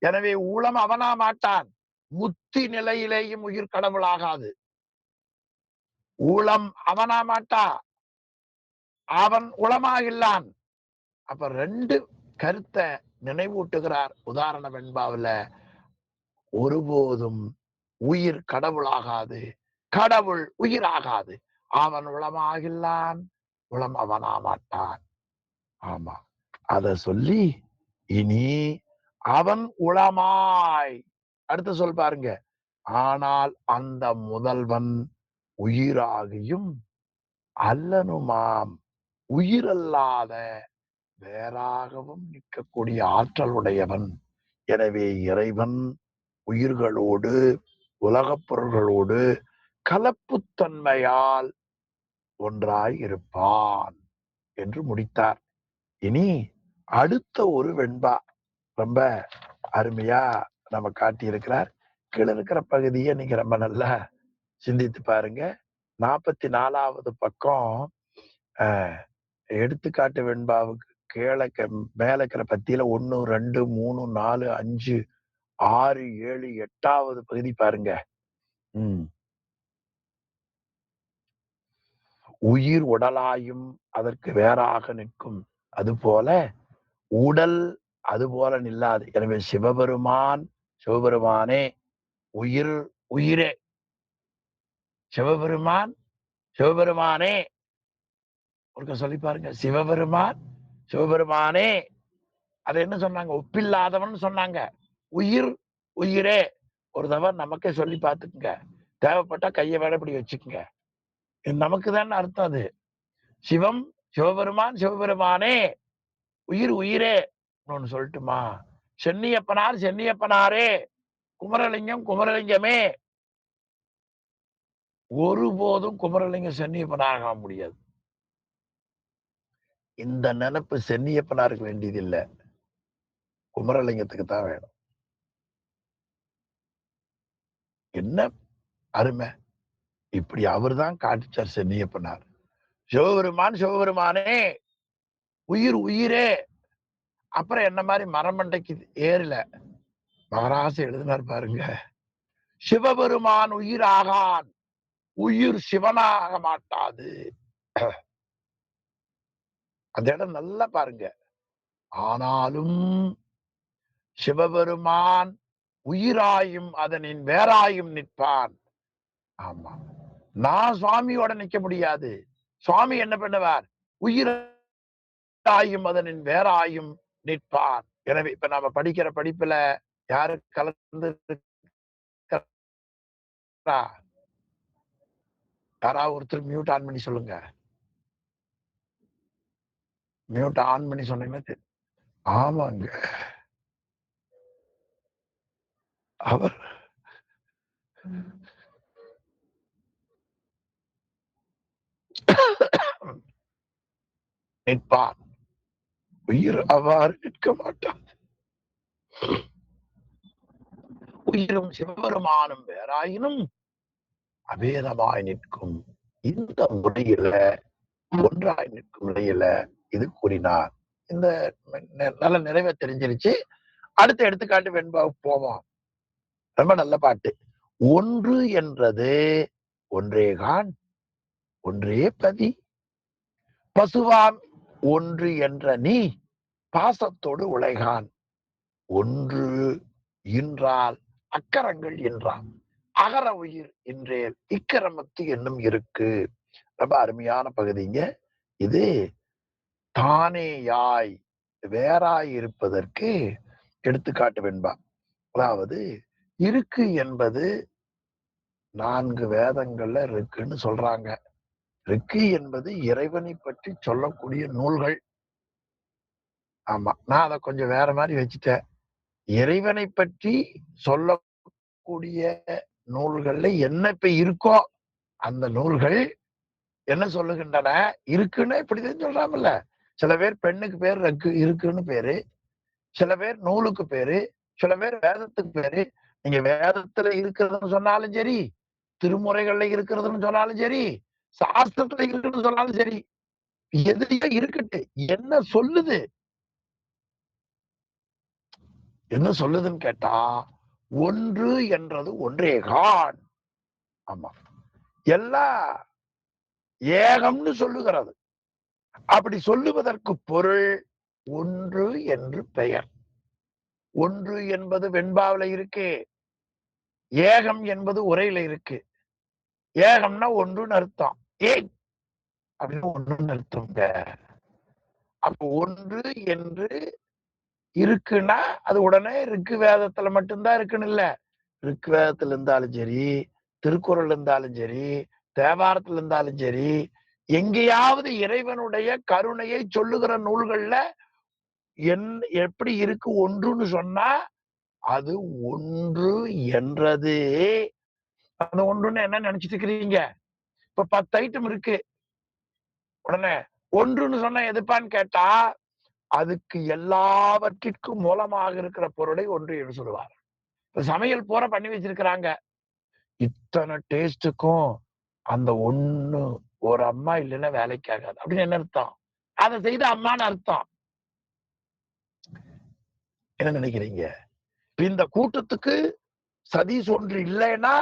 எனவே ஊழம் அவனா மாட்டான். முத்தி நிலையிலேயும் உயிர் கடவுளாகாது. ஊழம் அவனா மாட்டா, அவன் உளமாகில்லான். அப்ப 2 கருத்தை நினைவூட்டுகிறார் உதாரண வெண்பாவில. ஒருபோதும் உயிர் கடவுளாகாது, கடவுள் உயிராகாது. அவன் உளமாகில்லான், உளம் அவனா மாட்டான். ஆமா, அத சொல்லி இனி அவன் உளமாய், அடுத்து சொல் பாருங்க. ஆனால் அந்த முதல்வன் உயிராகியும் அல்லனுமாம், உயிரல்லாத வேறாகவும் நிற்கக்கூடிய ஆற்றல் உடையவன். எனவே இறைவன் உயிர்களோடு உலகப் பொருள்களோடு கலப்புத்தன்மையால் ஒன்றாய் இருப்பான் என்று முடித்தார். இனி அடுத்த ஒரு வெண்பா ரொம்ப அருமையா நம்ம காட்டியிருக்கிறார். கீழே இருக்கிற பகுதியை நீங்க ரொம்ப நல்லா சிந்தித்து பாருங்க. 44வது பக்கம் எடுத்துக்காட்டு வெண்பாவுக்கு கீழே மேல இருக்கிற பத்தியில 1, 2, 3, 4, 5, 6, 7, 8வது பகுதி பாருங்க. உயிர் உடலாயும் அதற்கு வேறாக நிற்கும், அதுபோல உடல் அதுபோல நில்லாது. எனவே சிவபெருமானே உயிர் உயிரே, சிவபெருமானே ஒருக்க சொல்லி பாருங்க. சிவபெருமானே, அது என்ன சொன்னாங்க? ஒப்பில்லாதவன் சொன்னாங்க. உயிர் உயிரே ஒரு தடவை நமக்கே சொல்லி பார்த்துக்குங்க. தேவைப்பட்டா கையை வேலை இப்படி வச்சுக்குங்க. நமக்கு தான் அர்த்தம். அது சிவபெருமானே உயிர் உயிரே. ஒன்னு சொல்லட்டுமா? சென்னியப்பனாரே, குமரலிங்கமே. ஒருபோதும் குமரலிங்கம் சென்னியப்பனாக முடியாது. இந்த நினைப்பு சென்னியப்பனாருக்கு வேண்டியது இல்ல, குமரலிங்கத்துக்கு தான் வேணும். என்ன அருமை! இப்படி அவர் தான் காட்டிச்சார் சென்னியப்பனார். சிவபெருமானே உயிர் உயிரே. அப்புறம் என்ன மாதிரி மரமண்டைக்கு ஏறல மகராச எழுதினார் பாருங்க. சிவபெருமான் உயிராகான், உயிர் சிவனாக மாட்டாது. அந்த இடம் நல்லா பாருங்க. ஆனாலும் சிவபெருமான் உயிராயும் அதனின் வேறாயும் நிற்பான். ஆமா, நான் சுவாமியோட நிக்க முடியாது. சுவாமி என்ன பண்ணுவார்? உயிராயும் அதனின் வேறாயும் நிற்பான். எனவே இப்ப நாம படிக்கிற படிப்புல யாரு கலந்து யாராவது ஒருத்தர் மியூட் ஆன் பண்ணி சொல்லுங்க. மியூட் ஆன் பண்ணி சொன்னீங்கன்னா ஆமாங்க, அவர் நிற்பான், உயிர் அவ்வாறு நிற்க மாட்டான். உயிரும் சிவபெருமானும் வேறாயினும் அபேதமாய் நிற்கும். இந்த முறையில ஒன்றாய் நிற்கும் நிலையில இது கூறினார். இந்த நல்ல நிறைவே தெரிஞ்சிருச்சு. அடுத்த எடுத்துக்காட்டு வெண்பாவுக்கு போவோம். ரொம்ப நல்ல பாட்டு. ஒன்று என்றது ஒன்றேகான், ஒன்றே பதி. பசுவாம் ஒன்று என்ற நீ பாசத்தோடு உலகான். ஒன்று இன்றால் அக்கரங்கள் என்றான், அகர உயிர் இன்றேல் இக்கரமத்து என்னும் இருக்கு. ரொம்ப அருமையான பகுதிங்க இது. தானேயாய் வேறாய் இருப்பதற்கு எடுத்துக்காட்டு வெண்பா. அதாவது இருக்கு என்பது 4 வேதங்கள்ல இருக்குன்னு சொல்றாங்க. ரிக்கு என்பது இறைவனை பற்றி சொல்லக்கூடிய நூல்கள். ஆமா, நான் அதை கொஞ்சம் வேற மாதிரி வச்சுட்டேன். இறைவனை பற்றி சொல்லக்கூடிய நூல்கள்ல என்ன இப்ப இருக்கோ அந்த நூல்கள் என்ன சொல்லுகின்றன? இருக்குன்னு இப்படிதான் சொல்றாங்கல்ல. சில பேர் பெண்ணுக்கு பேர் இருக்குன்னு பேரு, சில பேர் நூலுக்கு பேரு, சில பேர் வேதத்துக்கு பேரு. நீங்க வேதத்துல இருக்கிறதுன்னு சொன்னாலும் சரி, திருமுறைகள்ல இருக்கிறதுன்னு சொன்னாலும் சரி, சாஸ்திரத்துல இருக்குன்னு சொன்னாலும் சரி, எதுலயோ இருக்கட்டு, என்ன சொல்லுது என்ன சொல்லுதுன்னு கேட்டா, ஒன்று என்றது ஒன்றேகான். ஆமா, எல்லாம் ஏகம்னு சொல்லுகிறது. அப்படி சொல்லுவதற்கு பொருள் ஒன்று என்று பெயர். ஒன்று என்பது வெண்பாவில இருக்கு, ஏகம் என்பது உரையில இருக்கு. ஏகம்னா ஒன்றுன்னு அர்த்தம், ஏக் அப்படின்னு ஒன்றுன்னு அர்த்தம்ங்க. அப்ப ஒன்று என்று இருக்குன்னா அது உடனே ரிக்கு வேதத்துல மட்டும்தான் இருக்குன்னு இல்ல. ரிக்கு வேதத்துல இருந்தாலும் சரி, திருக்குறள் இருந்தாலும் சரி, தேவாரத்துல இருந்தாலும் சரி, எங்கேயாவது இறைவனுடைய கருணையை சொல்லுகிற நூல்கள்ல எப்படி இருக்கு ஒன்றுன்னு சொன்னா, அது ஒன்று என்றது. அந்த ஒன்றுன்னு என்ன நினைச்சிட்டு இருக்கிறீங்க? இப்ப 10 ஐட்டம் இருக்கு, உடனே ஒன்றுன்னு சொன்னா எதுப்பான்னு கேட்டா, அதுக்கு எல்லாவற்றிற்கும் மூலமாக இருக்கிற பொருளை ஒன்று என்று சொல்லுவார். இப்ப சமையல் பூரா பண்ணி வச்சிருக்கிறாங்க, இத்தனை டேஸ்டுக்கும் அந்த ஒண்ணு ஒரு அம்மா இல்லைன்னா வேலைக்கு ஆகாது அப்படின்னு என்ன அர்த்தம்? அதை செய்த அம்மான்னு அர்த்தம். என்ன நினைக்கிறீங்க? இந்த கூட்டத்துக்கு சதீஷ் ஒன்று இல்லைன்னா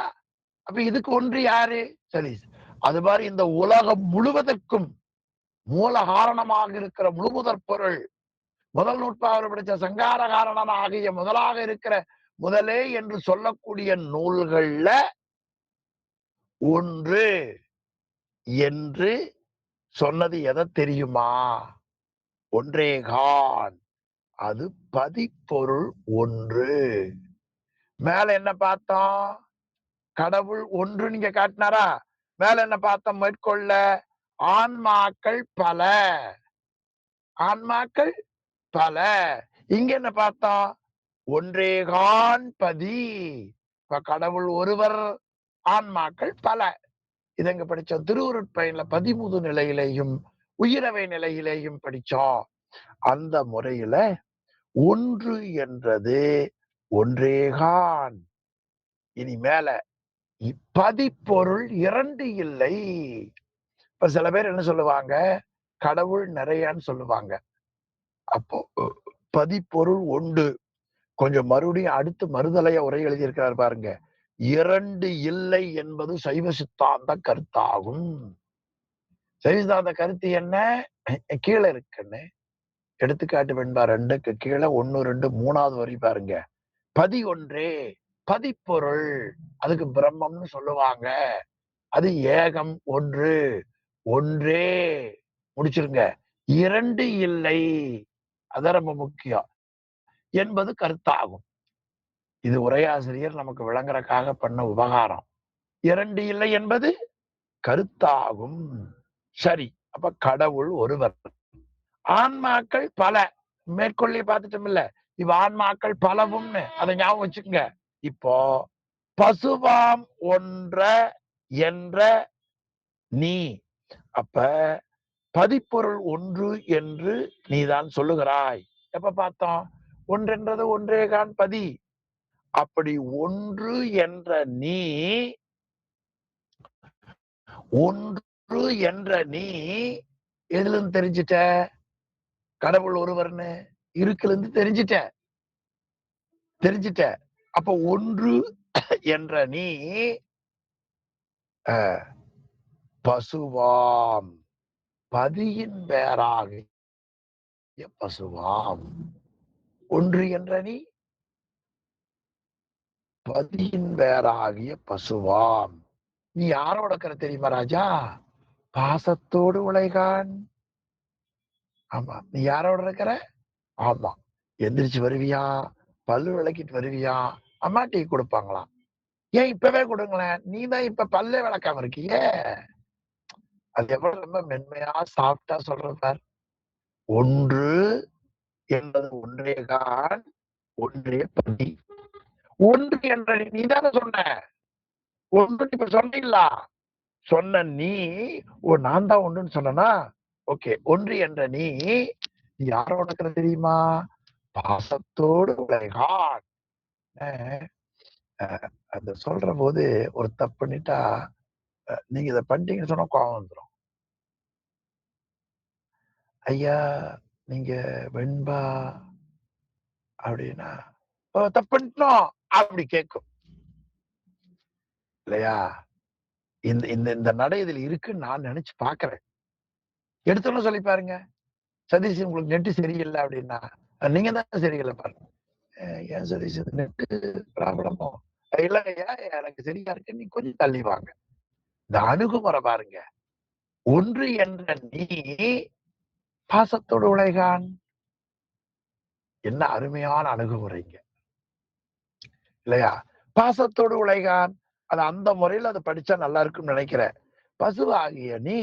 அப்ப இதுக்கு ஒன்று யாரு? சதீஷ். அது மாதிரி இந்த உலகம் முழுவதற்கும் மூல காரணமாக இருக்கிற முழுமுதற் பொருள், முதல் நூற்பாவில் படிச்ச சங்கார காரணம் ஆகிய முதலாக இருக்கிற முதலே என்று சொல்லக்கூடிய நூல்கள்ல ஒன்று என்று சொன்னது எதை தெரியுமா? ஒன்றேகான். அது பதிப்பொருள் ஒன்று. மேல என்ன பார்த்தோம்? கடவுள் ஒன்று நீங்க காட்டினாரா? மேல என்ன பார்த்தோம்? மேற்கொள்ள ஆன்மாக்கள் பல, ஆன்மாக்கள் பல. இங்க என்ன பார்த்தோம்? ஒன்றேகான் பதி. இப்ப கடவுள் ஒருவர், ஆன்மாக்கள் பல. இதங்க படிச்சோம் திருவுருட்பயன்ல 13 நிலையிலேயும் உயிரவை நிலையிலேயும் படிச்சோம். அந்த முறையில ஒன்று என்றது ஒன்றேகான். இனி மேல பதிப்பொருள் இரண்டு இல்லை. இப்ப சில பேர் என்ன சொல்லுவாங்க? கடவுள் நிறையான்னு சொல்லுவாங்க. அப்போ பதிப்பொருள் ஒன்று. கொஞ்சம் மறுபடியும் அடுத்து மறுதலைய உரை எழுதியிருக்கிறார் பாருங்க. இரண்டு இல்லை என்பது சைவ சித்தாந்த கருத்தாகும். சைவ சித்தாந்த கருத்து என்ன? கீழே இருக்குன்னு எடுத்துக்காட்டு வெண்பா 2க்கு கீழே 1, 2, 3வது வரி பாருங்க. பதி ஒன்றே, பதிப்பொருள், அதுக்கு பிரம்மம்னு சொல்லுவாங்க. அது ஏகம் ஒன்று, ஒன்றே முடிச்சிருங்க. இரண்டு இல்லை, அதான் ரொம்ப முக்கியம் என்பது கருத்தாகும். இது உரையாசிரியர் நமக்கு விளங்குறதுக்காக பண்ண உபகாரம். இரண்டு இல்லை என்பது கருத்தாகும். சரி, அப்ப கடவுள் ஒருவர், ஆன்மாக்கள் பல. மேற்கொள்ளி பார்த்துட்டோம் இல்ல, இவ ஆன்மாக்கள் பலவும்னு அதை ஞாபகம் வச்சுக்கோங்க. இப்போ பசுவாம் ஒன்ற என்ற நீ, அப்ப பதிப்பொருள் ஒன்று என்று நீதான் சொல்லுகிறாய். எப்ப பார்த்தோம்? ஒன்றென்றது ஒன்றேகான் பதி. அப்படி ஒன்று என்ற நீ, ஒன்று என்ற நீ எதுல இருந்து தெரிஞ்சிட்ட? கடவுள் ஒருவர்னு இருக்குல இருந்து தெரிஞ்சிட்ட. அப்ப ஒன்று என்ற நீ பசுவாம், பதியின் பேராகிய பசுவாம். ஒன்று என்ற நீ பதியின் பேராகிய பசுவாம். நீ யாரோட கரை தெரியுமா ராஜா? பாசத்தோடு உழைகான். ஆமா, நீ யாரோட இருக்கிற? ஆமா, எந்திரிச்சு வருவியா, பல்லு விளக்கிட்டு வருவியா, அம்மா டீ கொடுப்பாங்களாம். ஏன் இப்பவே கொடுங்களேன், நீ தான் இப்ப பல்லே விளக்காம இருக்கியே. அது எவ்வளவு ரொம்ப மென்மையா சாஃப்டா சொல்றது பார். ஒன்று என்பது ஒன்றேகான், ஒன்றே பதி. ஒன்று என்ற நீ தானே சொன்ன. ஒன்று இப்ப சொன்னீங்களா? சொன்ன நீ, நான் தான் ஒன்றுன்னு சொன்னா, ஓகே. ஒன்று என்ற நீ யாரோட இருக்கிற தெரியுமா? பாசத்தோடு உலகான். அந்த சொல்ற போது ஒரு தப்பு பண்ணிட்டா நீங்க இதை பண்ணிட்டீங்கன்னு சொன்னா கோவம் வந்துடும். ஐயா நீங்க வெண்பா அப்படின்னா தப்பு பண்ணிட்டோம் அப்படி கேட்கும் இல்லையா? இந்த இந்த இந்த நடை இதில் இருக்குன்னு நான் நினைச்சு பாக்குறேன். எடுத்தோன்னு சொல்லி பாருங்க, சதீஷ் உங்களுக்கு நெட்டு சரியில்லை அப்படின்னா நீங்க தான் சரியில்லை பாருங்க. ஏன் சதீஷ் நெட்டு ப்ராப்ளமோ? இல்லையா எனக்கு சரியா இருக்கு, நீ கொஞ்சம் தள்ளி வாங்க. இந்த அணுகுமுறை பாருங்க. ஒன்று என்ற நீ பாசத்தோடு உழைகான். என்ன அருமையான அணுகுமுறைங்க இல்லையா? பாசத்தோடு உழைகான். அது அந்த முறையில அதை படிச்சா நல்லா இருக்கும்னு நினைக்கிறேன். பசுவாகிய நீ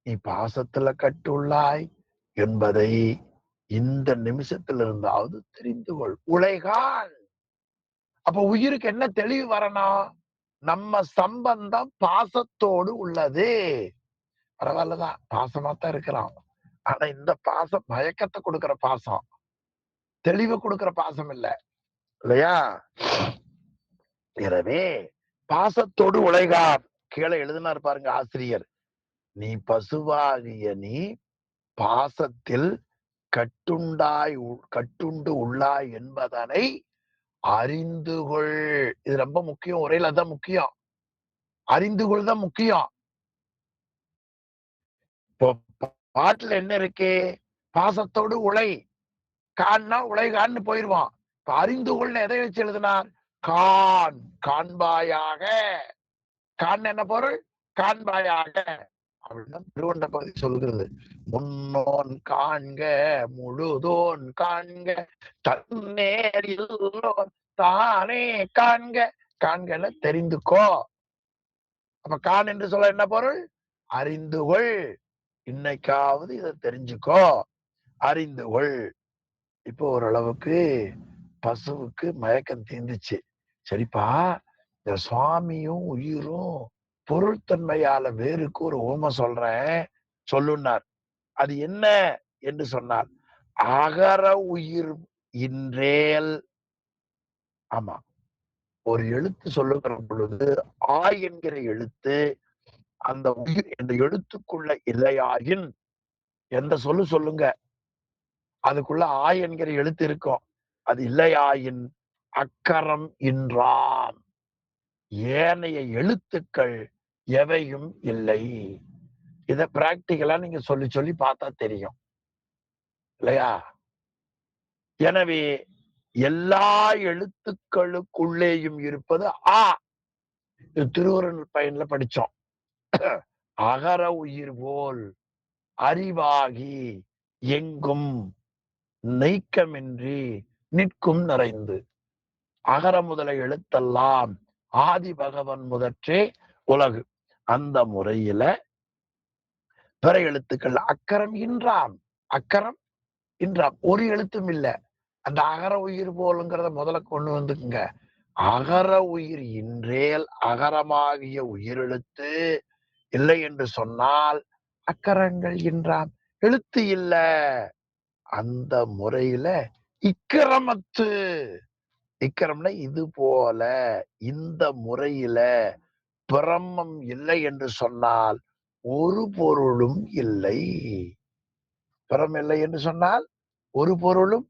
நீ பாசத்துல கட்டுள்ளாய் என்பதை இந்த நிமிஷத்துல இருந்தாவது தெரிந்து கொள். உழைகான். அப்ப உயிருக்கு என்ன தெளிவு வரணும்? நம்ம சம்பந்தம் பாசத்தோடு உள்ளது. பரவாயில்லதான், பாசமாத்தான் இருக்கிறோம். ஆனா இந்த பாசம் மயக்கத்தை கொடுக்கிற பாசம், தெளிவு கொடுக்கிற பாசம் இல்ல இல்லையா? எனவே பாசத்தோடு உழைகான். கீழே எழுதினார் பாருங்க ஆசிரியர். நீ பசுவாகிய நீ பாசத்தில் கட்டுண்டு உள்ளாய் என்பதனை அறிந்து கொள். இது ரொம்ப முக்கியம். உரையில தான் முக்கியம். அறிந்து கொள் தான் முக்கியம். இப்போ பாட்டுல என்ன இருக்கு? பாசத்தோடு உழை. கான்னா உழைகான்னு போயிருவான். இப்ப அறிந்து கொள்னு எதை வச்சு எழுதினார்? கான், காண்பாயாக. கான் என்ன பொருள்? காண்பாயாக அப்படின்னா திருவண்ட பகுதி சொல்கிறது. முன்னோன் காண்க முழுதோன் காண்க தன்னேரில் தானே காண்க. காண்கன்னு தெரிந்துக்கோ. அப்ப கான் என்று சொல்ல என்ன பொருள்? அறிந்து கொள். இன்னைக்காவது இதை தெரிஞ்சுக்கோ, அறிந்து கொள். இப்போ ஓரளவுக்கு பசுவுக்கு மயக்கம் தீர்ந்துச்சு. சரிப்பா, இந்த சுவாமியும் உயிரும் பொருள்தன்மையால வேருக்கு ஒரு ஓம சொல்றேன் சொல்லுன்னார். அது என்ன என்று சொன்னார்? அகர உயிர் இன்றேல். ஆமா, ஒரு எழுத்து சொல்லுகிற பொழுது ஆ என்கிற எழுத்து அந்த உயிர் என்ற எழுத்துக்குள்ள இல்லையாயின், எந்த சொல்லுங்க, அதுக்குள்ள ஆ என்கிற எழுத்து இருக்கும். அது இல்லையாயின் அக்கரம் இன்றாம். ஏனைய எழுத்துக்கள் எவையும் இல்லை. இத பிராக்டிகலா நீங்க சொல்லி சொல்லி பார்த்தா தெரியும் இல்லையா? எனவே எல்லா எழுத்துக்களுக்குள்ளேயும் இருப்பது ஆ. திருவருள் பயன்ல படிச்சோம். அகர உயிர் போல் அறிவாகி எங்கும் நீக்கமின்றி நிற்கும் நிறைந்து. அகர முதல எழுத்தெல்லாம் ஆதி பகவன் முதற்றே உலகு. அந்த முறையில பிற எழுத்துக்கள் அக்கரம் இன்றாம். அக்கரம் இன்றாம். ஒரு எழுத்தும் இல்ல. அந்த அகர உயிர் போலுங்கிறத முதல்ல கொண்டு வந்துக்குங்க. அகர உயிர் இன்றேல் அகரமாகிய உயிரெழுத்து இல்லை என்று சொன்னால் அக்கரங்கள் இன்றாம். எழுத்து இல்ல. அந்த முறையில இக்கரமத்து. இக்கரம்னா இது போல இந்த முறையில பிரம்மம் இல்லை என்று சொன்னால் ஒரு பொருளும் இல்லை. பிறம் இல்லை என்று சொன்னால் ஒரு பொருளும்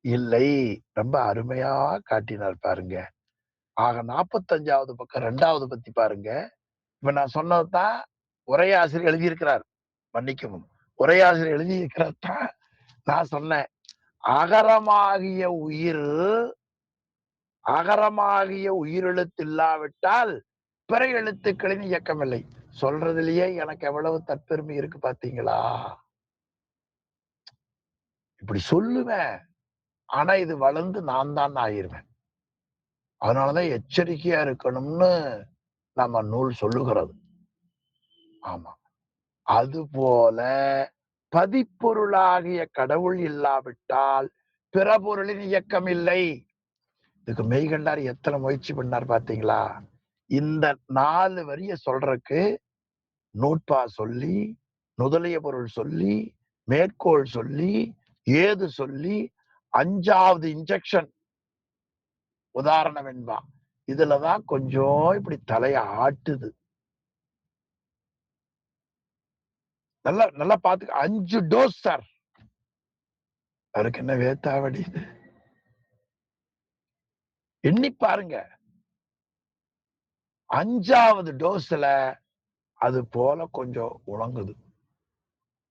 இல்லை. ரொம்ப அருமையா காட்டினார் பாருங்க. ஆக 45வது பக்கம் 2வது பத்தி பாருங்க. இப்ப நான் சொன்னதுதான் உரையாசிரியர் எழுதியிருக்கிறார். மன்னிக்கவும், உரையாசிரியர் எழுதியிருக்கிறதான் நான் சொன்னேன். அகரமாகிய உயிரெழுத்து இல்லாவிட்டால் பிற எழுத்துக்களின் இயக்கம் இல்லை. சொல்றதுலயே எனக்கு எவ்வளவு தற்பெருமை இருக்கு பாத்தீங்களா? இப்படி சொல்லுவேன், ஆனா இது வளர்ந்து நான் தான் ஆயிருவேன். அதனாலதான் எச்சரிக்கையா இருக்கணும்னு நம்ம நூல் சொல்லுகிறது. ஆமா, அது போல பதிப்பொருளாகிய கடவுள் இல்லாவிட்டால் பிற பொருளின் இயக்கம் இல்லை. இதுக்கு மெய்கண்டார் எத்தனை முயற்சி பண்ணார் பாத்தீங்களா? இந்த 4 வரிய சொல்றதுக்கு நூற்பா சொல்லி, நுதலிய பொருள் சொல்லி, மேற்கோள் சொல்லி, ஏது சொல்லி, 5வது இன்ஜெக்ஷன் உதாரணம் என்பா. இதுலதான் கொஞ்சம் இப்படி தலைய ஆட்டுது. நல்லா நல்லா பாத்துக்க. 5 டோஸ் சார். அவருக்கு என்ன வேத்தாவடி எண்ணி பாருங்க. 5வது டோஸ்ல அது போல கொஞ்சம் உழங்குது.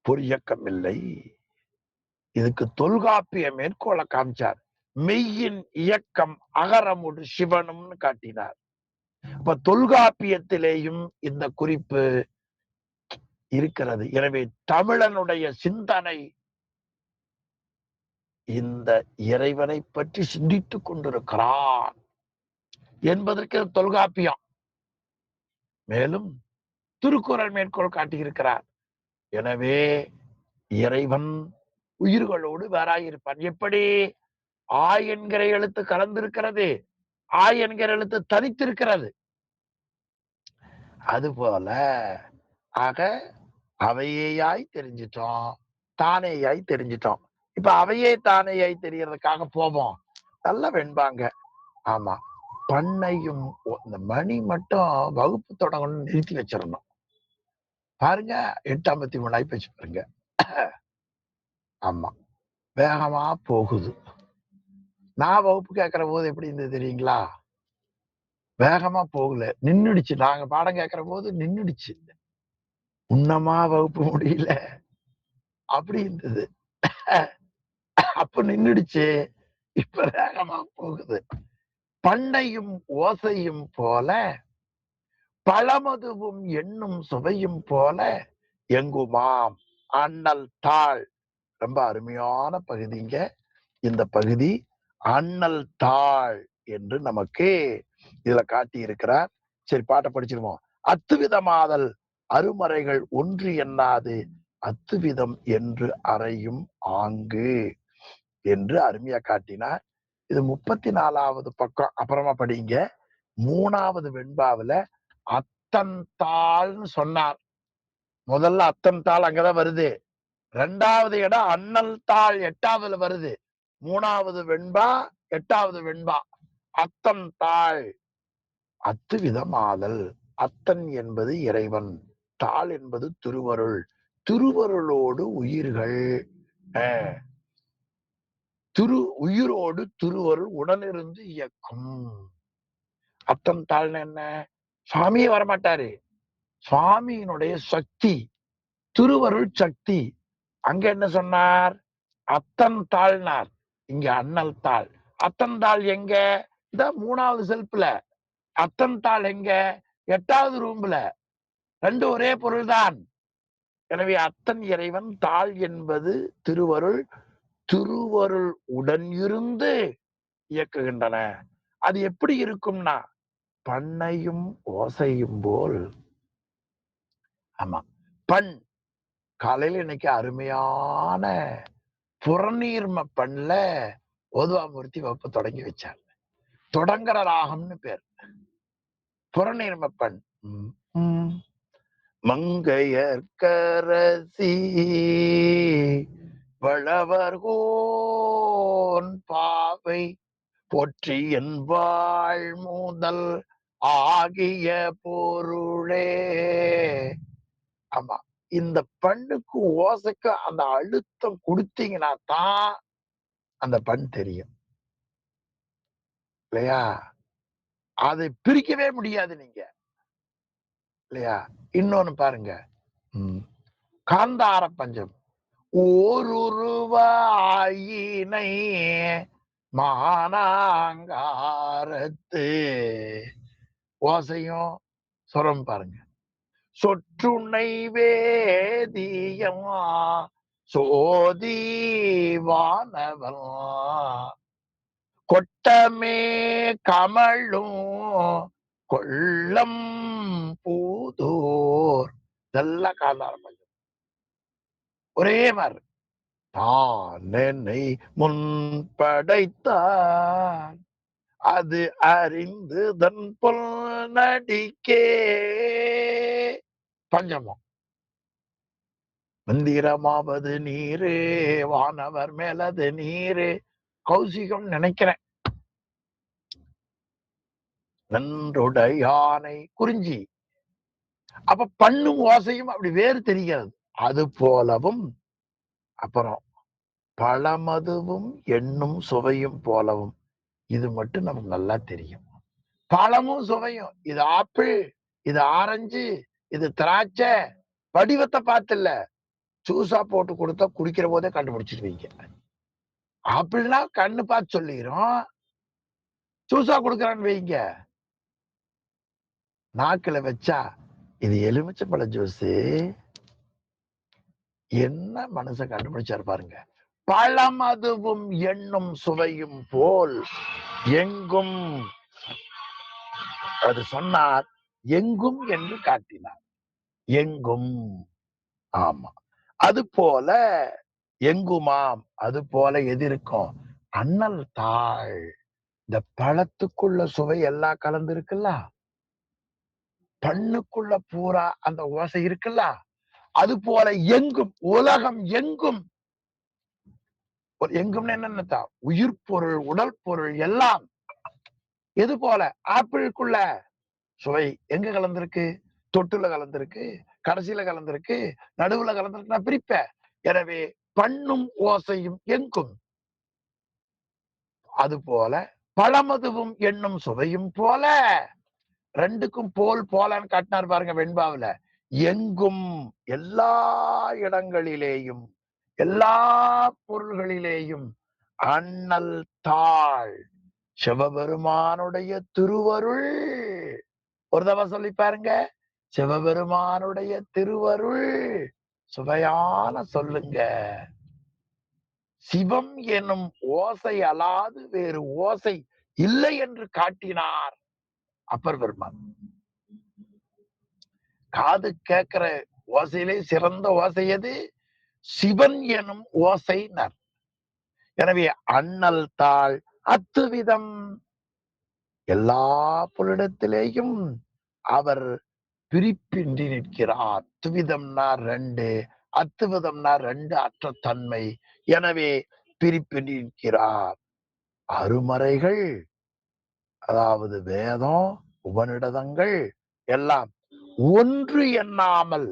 பொறியக்கம் இல்லை. இதுக்கு தொல்காப்பிய மேற்கோள காமிச்சார். மெய்யின் இயக்கம் அகரமுடு சிவனும்னு காட்டினார். இப்ப தொல்காப்பியத்திலேயும் இந்த குறிப்பு இருக்கிறது. எனவே தமிழனுடைய சிந்தனை இந்த இறைவனை பற்றி சிந்தித்துக் கொண்டிருக்கிறான் என்பதற்கு தொல்காப்பியம். மேலும் திருக்குறள் மேற்கோள் காட்டியிருக்கிறார். எனவே இறைவன் உயிர்களோடு வேறாயிருப்பான். எப்படி? ஆ என்கிற எழுத்து கலந்திருக்கிறது, ஆ என்கிற எழுத்து தனித்திருக்கிறது. அதுபோல ஆக அவையேயாய் தெரிஞ்சிட்டோம், தானேயாய் தெரிஞ்சிட்டோம். இப்ப அவையே தானேயாய் தெரியறதுக்காக போவோம். நல்ல வெண்பாங்க. ஆமா, பண்ணையும் இந்த மணி மட்டும் வகுப்பு தொடங்கணும்னு நிறுத்தி வச்சிடணும். பாருங்க 8:53 ஆயிப்போச்சு பாருங்க. ஆமா, வேகமா போகுது. நான் வகுப்பு கேட்கிற போது எப்படி இருந்தது தெரியுங்களா? வேகமா போகல, நின்னுடுச்சு. நாங்க பாடம் கேட்கிற போது நின்னுடுச்சு. உன்னமா வகுப்பு முடியல அப்படி இருந்தது. அப்ப நின்னுடுச்சு, இப்ப வேகமா போகுது. பண்ணையும் ஓசையும் போல, பழமதுவும் எண்ணும் சுவையும் போல எங்குமாம் அண்ணல் தாள். ரொம்ப அருமையான பகுதிங்க இந்த பகுதி. அண்ணல் தாள் என்று நமக்கு இதுல காட்டி இருக்கிறார். சரி, பாட்டை படிச்சிருவோம். அத்துவிதமாதல் அருமறைகள் ஒன்று எண்ணாது அத்துவிதம் என்று அறையும் ஆங்கு என்று அருமையா காட்டினார். இது 34வது பக்கம். அப்புறமா படிங்க. 3வது வெண்பாவுல அத்தன் தாள்னு சொன்னார். முதல்ல அத்தன் தாள் அங்கதான் வருது. 2வது இடம் அண்ணல் தாள் 8வதுல வருது. 3வது வெண்பா 8வது வெண்பா. அத்தன் தாள். அத்துவிதமாதல். அத்தன் என்பது இறைவன், தாள் என்பது திருவருள். திருவருளோடு உயிர்கள், உயிரோடு திருவருள் உடனிருந்து இயக்கும். அத்தன் தாள்னு என்ன? சுவாமியே வரமாட்டாரு. சுவாமியினுடைய சக்தி, திருவருள் சக்தி. அங்க என்ன சொன்னார்? அத்தன் தாழ்னார். இங்க அண்ணல் தாள். அத்தன் தாள் எங்க? இந்த 3வது செல்ஃப்ல. அத்தன் தாள் எங்க? 8வது ரூம்ல. 2 ஒரே பொருள்தான். எனவே அத்தன் இறைவன், தாள் என்பது திருவருள், திருவருள் உடன் இருந்து இயக்குகின்றன. அது எப்படி இருக்கும்னா பண்ணையும் ஓசையும் போல். ஆமா, பண். காலையில இன்னைக்கு அருமையான புறநீர்ம பண்ணல ஓதுவாமூர்த்தி வகுப்பு தொடங்கி வச்சாங்க. தொடங்குற ராகம்னு பேர் புறநீர்ம பண். மங்கையர்க்கரசி வளவர்கோன் பாவை போற்றி என்பாள் முதல் ஆகிய பொருளே. ஆமா, இந்த பண்ணுக்கு ஓசைக்கு அந்த அழுத்தம் கொடுத்தீங்கன்னா தான் அந்த பண் தெரியும் இல்லையா? அதை பிரிக்கவே முடியாது நீங்க இல்லையா? இன்னொன்னு பாருங்க. காந்தார பஞ்சம். ஓருருவ ஆயினை மானாங்காரத்து. ஓசையும் சொரம் பாருங்க. சொற்றுணை வேதியம் சோதி வானவன் கொட்டமே கமழும் கொள்ளம் பூதோர். இதெல்லாம் காந்தார பஞ்சம். ஒரே மாதிரி. தான் என்னை முன் படைத்தான் அது அறிந்து தன் பொல் நடிக்கே. பஞ்சமம். மந்திரமாவது நீரு வானவர் மேலது நீரு. கௌசிகம் நினைக்கிறேன். நன்றுடையானை குறிஞ்சி. அப்ப பண்ணும் ஓசையும் அப்படி வேறு தெரிகிறது. அது போலவும் அப்புறம் பழமதுவும் எண்ணும் சுவையும் போலவும். இது மட்டும் நமக்கு நல்லா தெரியும். பழமும் சுவையும், இது ஆப்பிள், இது ஆரஞ்சு, இது திராட்சை, வடிவத்தை பார்த்து இல்ல, ஜூஸா போட்டு கொடுத்தா குடிக்கிற போதே கண்டுபிடிச்சிருவீங்க. ஆப்பிள்னா கண்ணு பார்த்து சொல்லிரும், ஜூஸா கொடுக்குறான்னு வைங்க, நாக்குல வச்சா இது எலுமிச்சம்பழ ஜூஸ், என்ன மனுஷன் கண்டுபிடிச்சாரு பாருங்க. பழமதுவும் எண்ணும் சுவையும் போல் எங்கும், அது சொன்னார், எங்கும் என்று காட்டினார். எங்கும், ஆமா. அது போல எங்குமாம், அது போல எது இருக்கும்? அண்ணல் தாள். இந்த பழத்துக்குள்ள சுவை எல்லாம் கலந்து இருக்குல்ல, பண்ணுக்குள்ள பூரா அந்த ஓசை இருக்குல்ல, அது போல எங்கும், உலகம் எங்கும். எங்கும்னு என்னன்னா உயிர் பொருள், உடல் பொருள் எல்லாம். எது போல? ஆப்பிளுக்குள்ள சுவை எங்க கலந்திருக்கு? தொட்டுல கலந்திருக்கு, கடைசியில கலந்திருக்கு, நடுவுல கலந்திருக்கு, நான் பிரிப்பேன். எனவே பண்ணும் ஓசையும் எங்கும். அது போல பழமதுவும் எண்ணும் சுவையும் போல, ரெண்டுக்கும் போல் போலன்னு காட்டினார் பாருங்க வெண்பாவில. எங்கும், எல்லா இடங்களிலேயும், எல்லா பொருள்களிலேயும் அண்ணல் தாள் சிவபெருமானுடைய திருவருள். ஒரு தடவை சொல்லி பாருங்க, சிவபெருமானுடைய திருவருள். சுவையான சொல்லுங்க. சிவம் எனும் ஓசை அலாது வேறு ஓசை இல்லை என்று காட்டினார் அப்பர் பெருமான். காது கேட்கிற ஓசையிலே சிறந்த ஓசை எது? சிவன் எனும் ஓசைனர். எனவே அண்ணல் தாள் அத்துவிதம், எல்லா பொருளிடத்திலேயும் அவர் பிரிப்பின்றி நிற்கிறார். துவிதம்னா ரெண்டு, அத்துவிதம்னா ரெண்டு அற்ற தன்மை. எனவே பிரிப்பின்றி நிற்கிறார். அருமறைகள், அதாவது வேதம், உபநிடதங்கள் எல்லாம் ஒன்று எண்ணாமல்,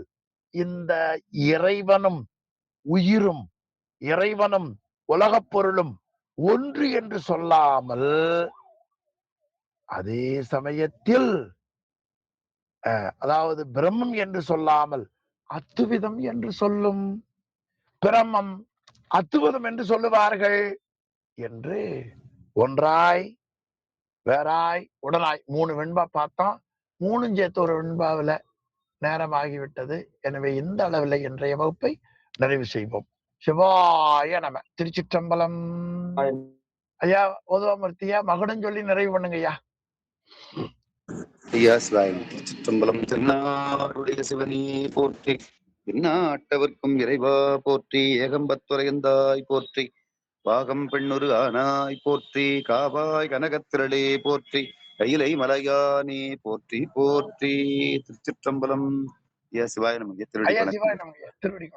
இந்த இறைவனும் உயிரும், இறைவனும் உலகப் பொருளும் ஒன்று என்று சொல்லாமல், அதே சமயத்தில் அதாவது பிரம்மம் என்று சொல்லாமல் அத்துவிதம் என்று சொல்லும். பிரம்மம் அத்துவிதம் என்று சொல்லுவார்கள் என்று ஒன்றாய், வேறாய், உடனாய் 3 வெண்பா பார்த்தோம். 3 சேர்த்து ஒரு வெண்பாவில நேரமாகிவிட்டது. எனவே இந்த அளவில் இன்றைய வகுப்பை நிறைவு செய்வோம். சிவாய நம. திருச்சிற்றம்பலம். ஐயா ஓதுவாமூர்த்தியா, மகுடம் சொல்லி நிறைவு பண்ணுங்க ஐயா. ஐயா சிவாயம். திருச்சிற்றம்பலம். திருநாளுடைய சிவனே போற்றி, எந்நாட்டவர்க்கும் இறைவா போற்றி, ஏகம்பத்துரையந்தாய் போற்றி, பாகம் பெண்ணொரு ஆனாய் போற்றி, காவாய் கனகத்திரளே போற்றி, கையிலை மலையானே போற்றி போற்றி. திருச்சிற்றம்பலம். ஐயா சிவாய நம. ஐயா சிவாய நம. திருவடி